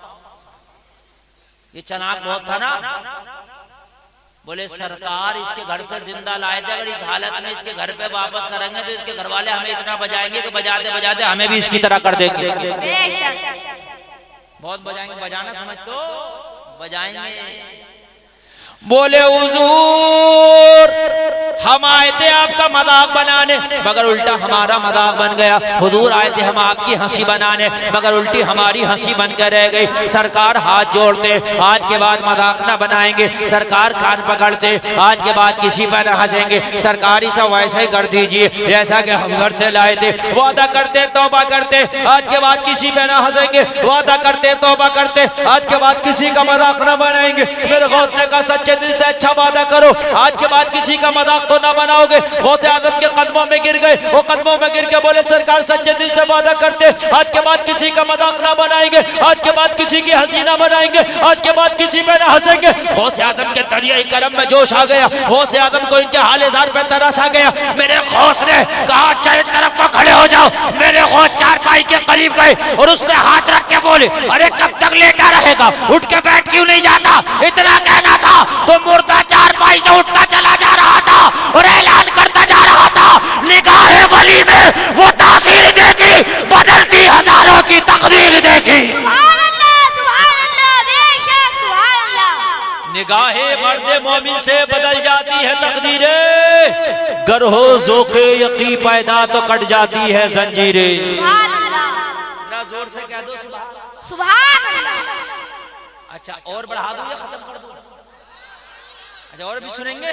ये चनाक बहुत था ना। बोले सरकार इसके घर से जिंदा लाए थे, अगर इस हालत में इसके घर पे वापस करेंगे तो इसके घर वाले हमें इतना बजाएंगे कि बजाते बजाते हमें भी इसकी तरह कर देंगे। बहुत बजाएंगे, बजाना समझ तो बजाएंगे। बोले हुजूर हम आए थे आपका मजाक बनाने, मगर उल्टा हमारा मजाक बन गया। हुजूर आए थे हम आपकी हंसी बनाने, मगर उल्टी हमारी हंसी बनकर रह गई। सरकार हाथ जोड़ते, आज के बाद मजाक ना बनाएंगे। सरकार कान पकड़ते, आज के बाद किसी पर न हंसेंगे। सरकार ही सब वैसा ही कर दीजिए जैसा कि हम घर से लाए थे। वादा करते तौबा करते, आज के बाद किसी पे ना हंसेंगे। वादा करते तौबा करते, आज के बाद किसी का मजाक ना बनाएंगे। मेरे गौस ने कहा सच्चे दिल से अच्छा वादा करो, आज के बाद किसी का मजाक तो ना बनाओगे। गौसे आदम के कदमों में गिर गए, वो कदमों में गिर के बोले सरकार सच्चे दिल से वादा करते, आज के बाद किसी का मजाक ना बनाएंगे, आज के बाद किसी की हंसी ना बनाएंगे, आज के बाद किसी पे ना हंसेंगे। गौसे आदम के दरिया करम में जोश आ गया। गौसे आदम को इनके हालेदार पे तरस आ गया। मेरे गौस ने कहा चाहे तरफ को खड़े हो जाओ। मेरे गौस चारपाई के करीब गए और उसने हाथ रख के बोले अरे कब तक लेटा रहेगा, उठ के बैठ क्यों नहीं जाता? इतना कहना था तो मुर्दा चारपाई से उठता चला जा रहा था और ऐलान करता जा रहा था निगाहे वली में वो तासीर देखी, बदलती हजारों की तकदीर देखी। सुभान अल्लाह, बेशक सुभान अल्लाह। निगाहे मर्दे मोमिन से बदल जाती है तकदीरें, गर हो ज़ोक़े यकी पैदा तो कट जाती है जंजीरें। सुभान अल्लाह, जरा जोर से कह दो सुभान अल्लाह। अच्छा और बढ़ा दो या खत्म कर दो? अच्छा और भी सुनेंगे?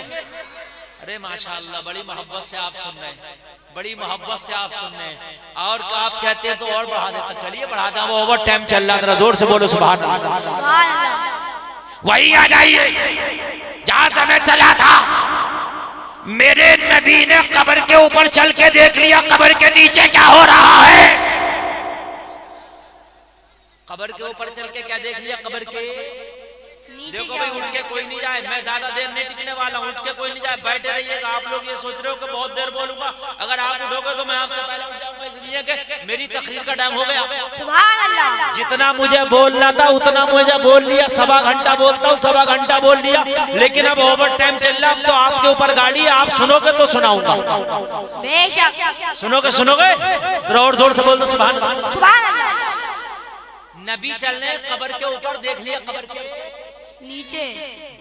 अरे माशाअल्लाह बड़ी मोहब्बत से आप सुन रहे हैं, बड़ी मोहब्बत से आप सुन रहे हैं। और आप कहते हैं तो और बढ़ा देता, चलिए बढ़ाता हूं, वो ओवर टाइम चल रहा था। जोर से बोलो सुभान अल्लाह। सुभान अल्लाह। वही आ जाइए जहां से मैं चला था। मेरे नबी ने कब्र के ऊपर चल के देख लिया कब्र के नीचे क्या हो रहा है। कब्र के ऊपर चल के क्या देख लिया? कब्र के देखो भाई उठ के कोई नहीं जाए, मैं ज्यादा देर नहीं टिकने वाला हूँ, उठ के कोई नहीं जाए, बैठे रहिएगा। आप लोग ये सोच रहे हो कि बहुत देर बोलूंगा, अगर आप उठोगे तो मैं आपसे पहले उठ जाऊंगा, इसलिए कि मेरी तकरीर का टाइम हो गया। सुभान अल्लाह। जितना मुझे बोलना था उतना मुझे बोल लिया, 1.25 घंटा बोलता हूँ, 1.25 घंटा बोल लिया, लेकिन अब ओवर टाइम चल रहा। अब तो आपके ऊपर गाड़ी है, आप सुनोगे तो सुनाऊंगा। बेशक सुनोगे सुनोगे और जोर से बोल दो सुभान अल्लाह। सुभान अल्लाह। नबी चलने कब्र के ऊपर देख लिया, कब्र के नीचे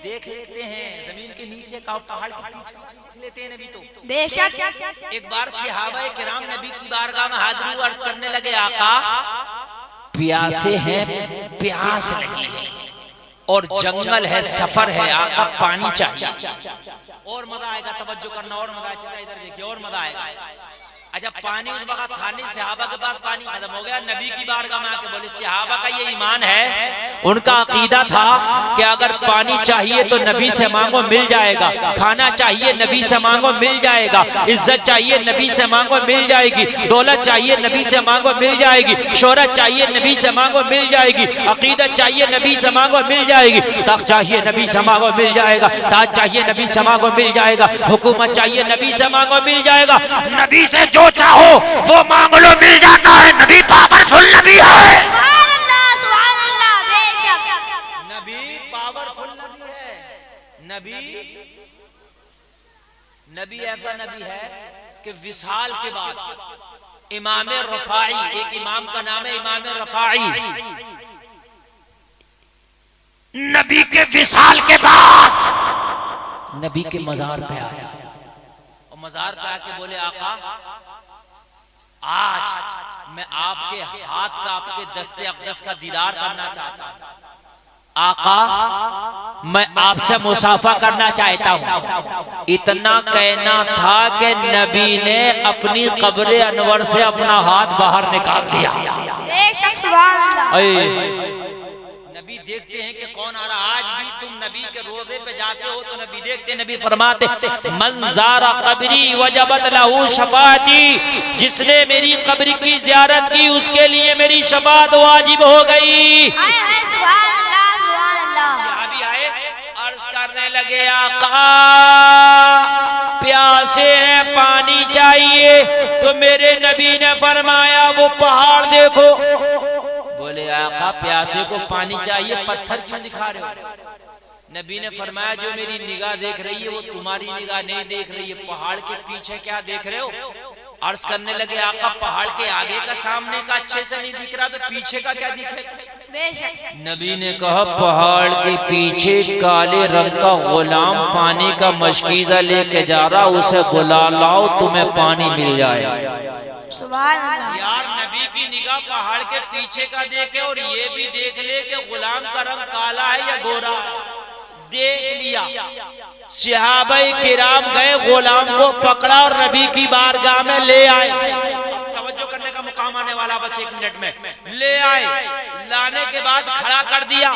देख लेते हैं, जमीन के नीचे का पहाड़ के पीछे देख लेते हैं नबी तो। बेशक। एक बार सहाबा किराम नबी की बारगाह में हाजिरी अर्ज करने लगे, आका प्यासे हैं, प्यास लगी है और जंगल है, सफर है, आका पानी चाहिए। और मजा आएगा, तवज्जो करना, और मजा आएगा, इधर देखिए और मजा आएगा। अच्छा पानी उस वक्त था नहीं, सहाबा के बाद पानी खत्म हो गया, नबी की बारगाह में आके बोले सहाबा का ये ईमान है, उनका अकीदा था कि अगर पानी चाहिए तो नबी से मांगो मिल जाएगा, खाना चाहिए नबी से मांगो मिल जाएगा, इज्जत चाहिए नबी से मांगो मिल जाएगी, दौलत चाहिए नबी से मांगो मिल जाएगी, शोहरत चाहिए नबी से मांगो मिल जाएगी, अकीदत चाहिए नबी से मांगो मिल जाएगी, तख्त चाहिए नबी से मांगो मिल जाएगा, ताज चाहिए नबी से मांगो मिल जाएगा, हुकूमत चाहिए नबी से मांगो मिल जाएगा, नबी से जो चाहो वो मांग लो मिल जाता है, नबी पावरफुल नबी है। सुभान अल्लाह, बेशक नबी पावरफुल नबी है। नबी ऐसा नबी है कि विसाल के बाद इमाम रफाई, एक इमाम का नाम है इमाम रफाई, नबी के विसाल के बाद नबी के मजार पे आया और मजार पे आके बोले आका आज मैं आपके हाथ का, आपके दस्ते अक़दस का दीदार करना चाहता हूं। आका मैं आपसे मुसाफा करना चाहता हूं। इतना कहना था कि नबी ने अपनी कब्र अनवर से अपना हाथ बाहर निकाल दिया। बेशक सुभान अल्लाह। नबी देखते हैं कि कौन आ रहा। आज भी तुम नबी के रोजे पे जाते हो तो नबी देखते, नबी फरमाते मंजारा कब्री वजबत लहू शफाअती, जिसने मेरी कब्र की ज़ियारत की उसके लिए मेरी शफाअत वाजिब हो गई। सुभान अल्लाह, सुभान अल्लाह। सहाबी आए, अर्ज करने लगे आका प्यासे हैं, पानी चाहिए। तो मेरे नबी ने फरमाया वो पहाड़ देखो। बोले आका प्यासे को पानी चाहिए, पत्थर क्यों दिखा रहे हो? नबी ने फरमाया जो मेरी निगाह देख रही है वो तुम्हारी निगाह नहीं देख रही है, पहाड़ के पीछे क्या देख रहे हो? अर्ज करने लगे आका पहाड़ के आगे का सामने का अच्छे से नहीं दिख रहा तो पीछे का क्या दिखेगा? बेशक। नबी ने कहा पहाड़ के पीछे काले रंग का गुलाम पानी का मशकीज़ा लेके जा रहा, उसे बुला लाओ तुम्हें पानी मिल जाएगा। सुभान अल्लाह। यार नबी की निगाह पहाड़ के पीछे का देखे और ये भी देख ले कि गुलाम का रंग काला है या गोरा। देख लिया, सहाबाए किराम गए, गुलाम को पकड़ा और नबी की बारगाह में ले आए। तवज्जो करने का मुकाम आने वाला, बस एक मिनट में ले आए। लाने के बाद खड़ा कर दिया,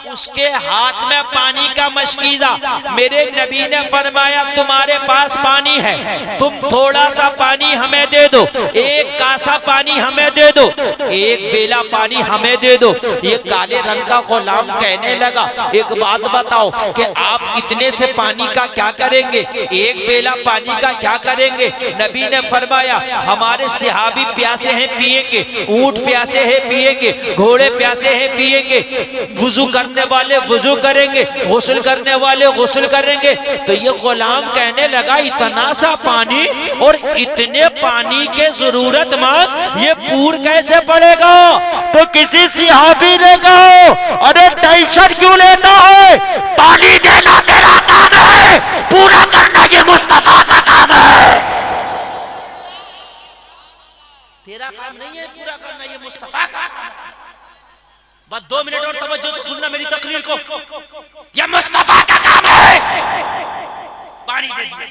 उसके हाथ में पानी का मशकीज़ा। मेरे नबी ने फरमाया तुम्हारे पास पानी है, तुम थोड़ा सा पानी हमें दे दो, एक कासा पानी हमें दे दो, एक बेला पानी हमें दे दो। ये काले रंग का गुलाम कहने लगा एक बात बताओ कि आप इतने से पानी का क्या करेंगे, एक बेला पानी का क्या करेंगे? नबी ने फरमाया हमारे सहाबी प्यासे हैं पिएंगे, ऊंट प्यासे हैं पिएंगे, घोड़े प्यासे हैं पिएंगे, वुजू करने वाले वुजू करेंगे, गुस्ल करने वाले गुस्ल करेंगे। तो ये गुलाम कहने लगा इतना सा पानी और इतने पानी के जरूरत मांग ये पूर कैसे पड़ेगा? तो किसी सहाबी ने कहा अरे टेंशन क्यों लेता है, पानी देना तेरा काम है, पूरा करना ये मुस्तफा का काम है। तेरा काम नहीं है पूरा करना, ये मुस्तफा का काम है। बस 2 मिनट और तवज्जो से सुनना मेरी तकरीर को, ये मुस्तफा का काम है। पानी दे दिया।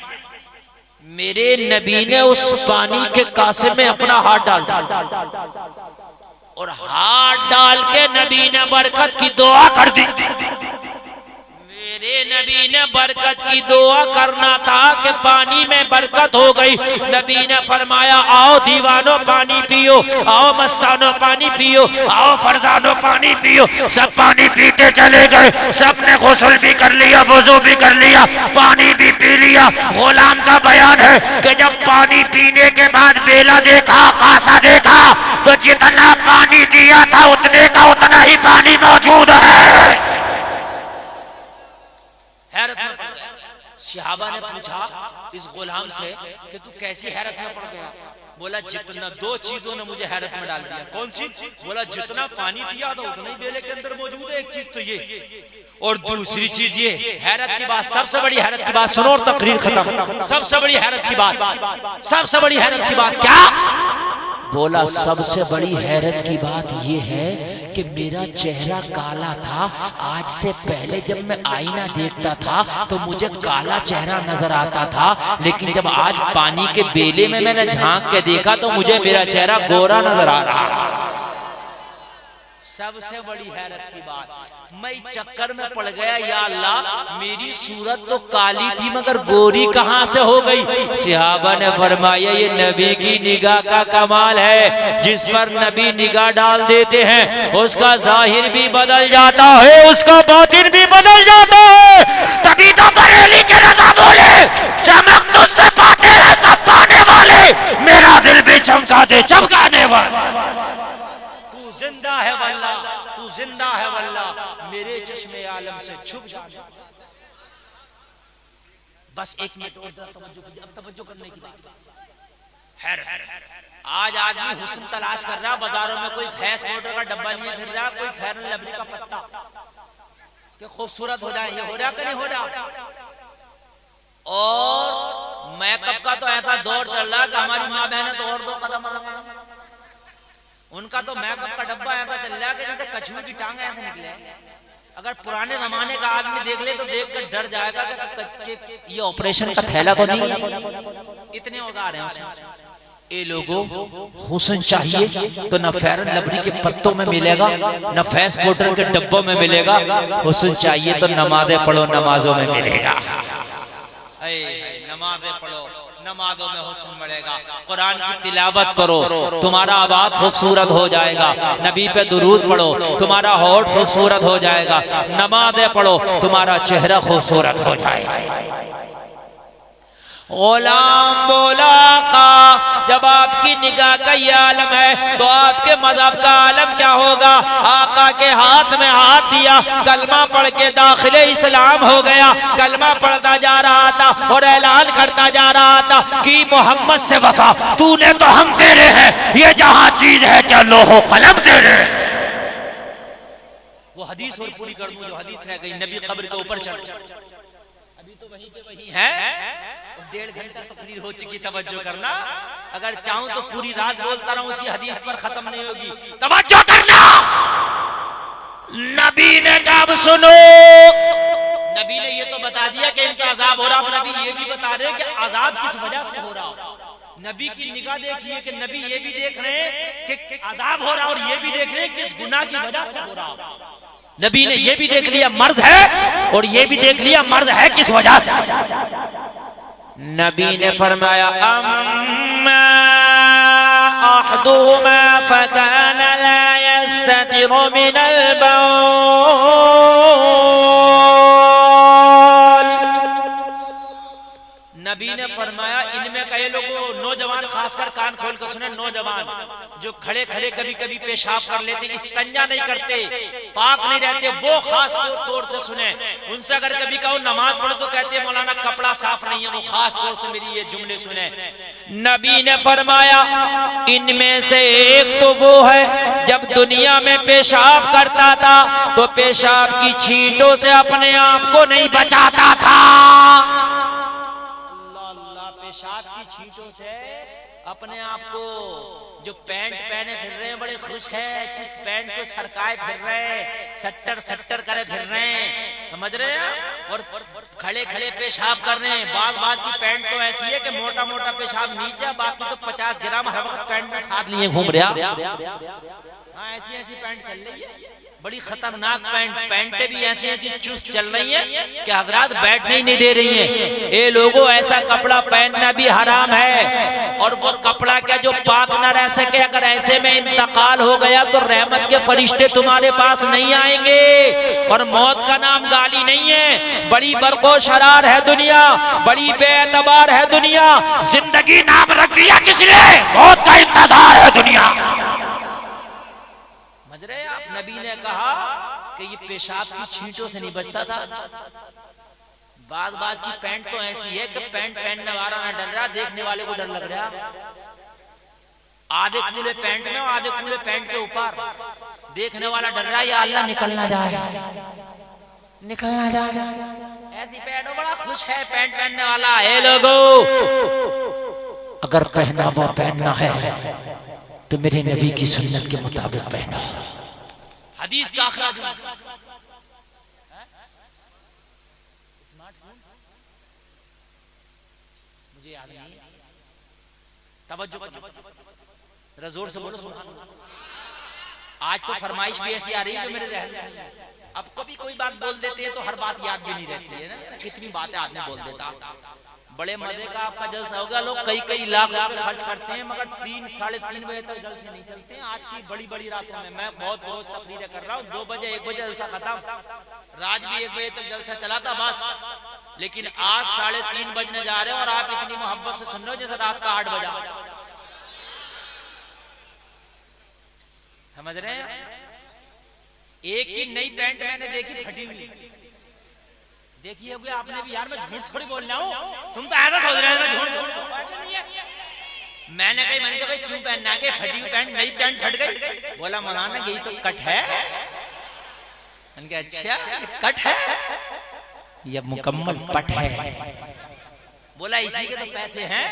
मेरे नबी ने उस पानी के कासे में अपना हाथ डाल और हाथ डाल के नबी ने बरकत की दुआ कर दी। मेरे नबी ने बरकत की दुआ करना था कि पानी में बरकत हो गई। नबी ने फरमाया आओ दीवानो पानी पियो, आओ मस्तानो पानी पियो, आओ फरजानो पानी पियो। सब पानी पीते चले गए, सबने गुस्ल भी कर लिया, वुजू भी कर लिया, पानी भी पी लिया। गुलाम का बयान है कि जब पानी पीने के बाद बेला देखा, कासा देखा, तो जितना पानी दिया था उतने का उतना ही पानी मौजूद है। हैरत में पड़ गया। सहाबा ने पूछा इस गुलाम से कि तू कैसी हैरत में पड़ गया? बोला जितना, 2 चीजों ने मुझे हैरत में डाल दिया। कौन सी? बोला जितना पानी दिया था उतना ही बेले के अंदर मौजूद है, एक चीज तो ये, और दूसरी चीज ये। हैरत की बात, सबसे बड़ी हैरत की बात सुनो और तकरीर खत्म। सबसे बड़ी हैरत की बात, सबसे बड़ी हैरत की बात क्या? बोला सबसे बड़ी हैरत की बात यह है कि मेरा चेहरा काला था, आज से पहले जब मैं आईना देखता था तो मुझे काला चेहरा नजर आता था, लेकिन जब आज पानी के बेले में मैंने झांक के देखा तो मुझे मेरा चेहरा गोरा नजर आ रहा। सबसे बड़ी हैरत की बात, मैं चक्कर में पड़ गया, या अल्लाह मेरी सूरत तो काली थी मगर गोरी कहां से हो गई। सहाबा ने फरमाया ये नबी की निगाह का कमाल है, जिस पर नबी निगाह डाल देते हैं उसका जाहिर भी बदल जाता है, उसका बातिन भी बदल जाता है। तभी तो बरेली के रज़ा बोले चमक तुझसे पाते हैं सब पाने वाले, मेरा दिल भी चमका दे चमकाने वाले। जिंदा है वल्ला, तू जिंदा है वल्ला, मेरे चश्मे आलम से छुप जा। बस एक मिनट और तवज्जो करने की बात है। आज आदमी हुस्न तलाश कर रहा, बाजारों में कोई फेस पाउडर का डब्बा लिए फिर रहा, कोई फेयर एंड लवली का पत्ता कि खूबसूरत हो जाए, ये हो रहा कि नहीं हो रहा। और मेकअप का तो ऐसा दौर चल रहा है कि हमारी माँ बहनें तो और दो कदम आगे, उनका तो मेकअप का डब्बा ऐसा चल रहा है कि जैसे कछुए की टांग ऐसे निकले। अगर पुराने जमाने का आदमी देख ले तो देख कर डर जाएगा कि ये ऑपरेशन का थैला तो नहीं है, इतने औजार हैं उसमें। ए लोगों, हुस्न चाहिए तो न फेयर एंड लवली के पत्तों में मिलेगा, न फेस पाउडर के डब्बों में मिलेगा। हुस्न चाहिए तो नमाज़ें पढ़ो, नमाजों में मिलेगा। नमाज़ें पढ़ो, नमाजों में हुस्न मिलेगा। कुरान की तिलावत करो, तुम्हारा आवाज खूबसूरत हो जाएगा। नबी पे दुरूद पढ़ो, तुम्हारा होठ खूबसूरत हो जाएगा। नमाज़ें पढ़ो, तुम्हारा चेहरा खूबसूरत हो जाएगा। गुलाम बोला का जब आपकी निगाह का ये आलम है तो आपके मजहब का आलम क्या होगा। आका के हाथ में हाथ दिया, कलमा पढ़ के दाखिले इस्लाम हो गया। कलमा पढ़ता जा रहा था और ऐलान करता जा रहा था कि मोहम्मद से वफा, तूने तो हम तेरे हैं, ये जहां चीज है क्या लोहो कलम तेरे। वो हदीस और पूरी कर दूं जो हदीस रह गई। नबी कब्र के ऊपर चढ़, अभी तो वहीं पे वहीं है, 1.5 घंटा तकरीर हो चुकी, तवज्जो करना। अगर चाहूं तो पूरी रात बोलता रहूं, उसी हदीस पर खत्म नहीं होगी। तवज्जो करना। नबी ने कब सुनो, नबी ने ये तो बता दिया कि इनका अजाब हो रहा, अब नबी ये भी बता रहे कि अजाब किस वजह से हो रहा। नबी की निगाह देखिए कि नबी ये भी देख रहे हैं कि अजाब हो रहा और ये भी देख रहे हैं किस गुनाह की वजह से हो रहा। नबी ने ये भी देख लिया मर्ज है और ये भी देख लिया मर्ज है किस वजह से। नबी ने फरमाया अम्मा अहदुहुमा फकान ला यस्ततिरु मिनल बौल। नबी ने फरमाया इनमें कई लोगों, नौजवान खासकर कान खोल कर सुने, नौजवान जो खड़े खड़े कभी कभी पेशाब कर लेते, इस्तंजा नहीं करते, पाक नहीं रहते, वो खास तौर से सुने। उनसे अगर कभी कहो नमाज पढ़ो तो कहते हैं मौलाना कपड़ा साफ नहीं है, वो खास तौर से मेरी ये जुमले सुने। नबी ने फरमाया इनमें से एक तो वो है जब दुनिया में पेशाब करता था तो पेशाब की छींटों से अपने आप को नहीं बचाता था। पेशाब की छींटों से अपने आप को, जो पैंट पहने फिर रहे हैं बड़े खुश हैं, जिस पैंट को सरकाए फिर रहे हैं, सट्टर सट्टर करे फिर रहे हैं, समझ रहे हैं, और खड़े खड़े पेशाब कर रहे हैं। बाज की पैंट तो ऐसी है कि मोटा मोटा पेशाब नीचे, बाकी तो 50 ग्राम हर वक्त पैंट में साथ लिए घूम रहा। हाँ, ऐसी ऐसी पैंट चल रही है, बड़ी खतरनाक पैंटें भी ऐसी ऐसी चुस्त चल रही हैं कि हजरात बैठने ही नहीं दे रही हैं। ये लोगों, ऐसा कपड़ा पहनना भी हराम है, और वो कपड़ा क्या जो पाक न रह सके, अगर ऐसे में इंतकाल हो गया तो रहमत के फरिश्ते तुम्हारे पास नहीं आएंगे। और मौत का नाम गाली नहीं है, बड़ी बरको शरार है दुनिया, बड़ी बेएतबार है दुनिया। जिंदगी नाम रख दिया किसने, मौत का इंतजार है दुनिया। आप नबी ने कहा कि ये पेशाब की छींटों से नहीं बचता था। बाज की पैंट तो ऐसी है कि पैंट पहनने वाला ना डर रहा, देखने वाले को डर लग रहा। आधे कूले पैंट में, आधे कूले पैंट के ऊपर, देखने वाला डर रहा, या अल्लाह निकलना जाए, निकलना जाए। ऐसी पैंट बड़ा खुश है पैंट पहनने वाला है। लोगों, अगर पहना हुआ पहनना है तो मेरे नबी की सुन्नत के मुताबिक पहनो। हदीस का अखराज मुझे याद नहीं, तवज्जो करना, जरा जोर से बोलो सुभान अल्लाह। आज तो फरमाइश भी ऐसी आ रही है जो मेरे जहन में नहीं है। अब कभी कोई बात बोल देते हैं तो हर बात याद भी नहीं रहती है ना, कितनी बातें आदमी बोल देता। बड़े मजे का आपका जलसा होगा, लोग कई लाख रुपए खर्च करते हैं मगर 3 साढ़े 3 बजे तक जलसे नहीं चलते हैं। आज की बड़ी रातों में मैं बहुत रोज तकरीरें कर रहा हूँ, 2 बजे 1 बजे जलसा खत्म, रात भी 1 बजे तक जलसा चला था बस। लेकिन आज 3:30 बजने जा रहे हैं और आप इतनी मोहब्बत से सुन रहे हो जैसे रात का 8 बजा। समझ रहे हैं? एक ही नई पैंट मैंने देखी फटी हुई, देखी होगी आपने भी। यार मैं झूठ थोड़ी बोल रहा हूँ, तुम तो ऐसा सोच रहे हो मैं झूठ। मैंने कहा भाई क्यों पहनना के, फटी हुई पैंट, नई पैंट फट गई। बोला मौलाना यही तो कट है। मैंने कहा अच्छा कट है, यह मुकम्मल पट है। बोला इसी के तो पैसे हैं।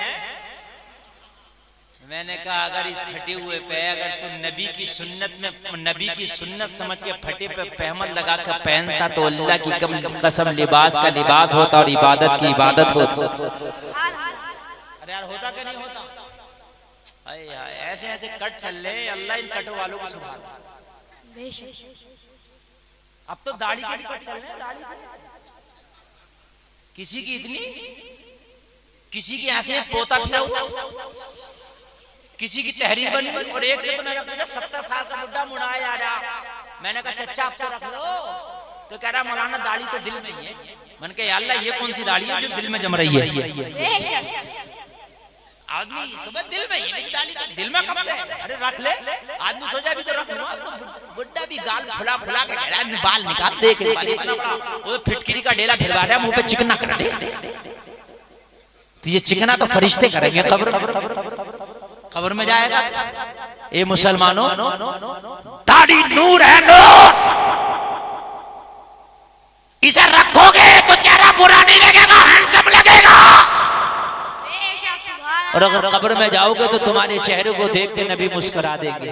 मैंने कहा अगर इस फटे हुए पे अगर तू नबी की सुन्नत में, नबी की सुन्नत समझ के फटे पे पहमत लगा कर पहनता तो अल्लाह की कसम लिबास का लिबास होता और इबादत की इबादत होती। अरे यार होता क्या नहीं होता? ऐसे ऐसे कट चल रहे, अल्लाह इन कटों वालों को सुधार। अब तो दाढ़ी के भी कट चल रहे हैं, दाढ़ी किसी की इतनी, किसी के हाथ में पोता फिरा हुआ, किसी की तहरीर बनी। और एक से तो मैंने पूछा 70 साल का बुढ़ा मुड़ा जा रहा। मैंने कहा चच्चा आप तो रख लो, तो कह रहा मौलाना दाढ़ी तो दिल में ही है। मैंने कहा अल्लाह ये कौन सी दाढ़ी है जो दिल में जम रही है? आदमी सुबह दिल में ही, दाढ़ी तो दिल में कब से? अरे रख ले, आदमी सोचा भी तो रख लो। तो बुढ़ा भी गाल फुला फुला के कह रहा है बाल निकाल दे के, वो फिटकिरी का डेला फिरवा रहा है, मुंह पे चिकना कर दे। तो ये चिकना तो फरिश्ते करेंगे कब्र में जाएगा। ए मुसलमानों, दाढ़ी नूर है, नूर। इसे रखोगे तो चेहरा बुरा नहीं लगेगा, हैंडसम लगेगा। और अगर कब्र में जाओगे तो तुम्हारे चेहरे को देख के नबी मुस्कुरा देंगे।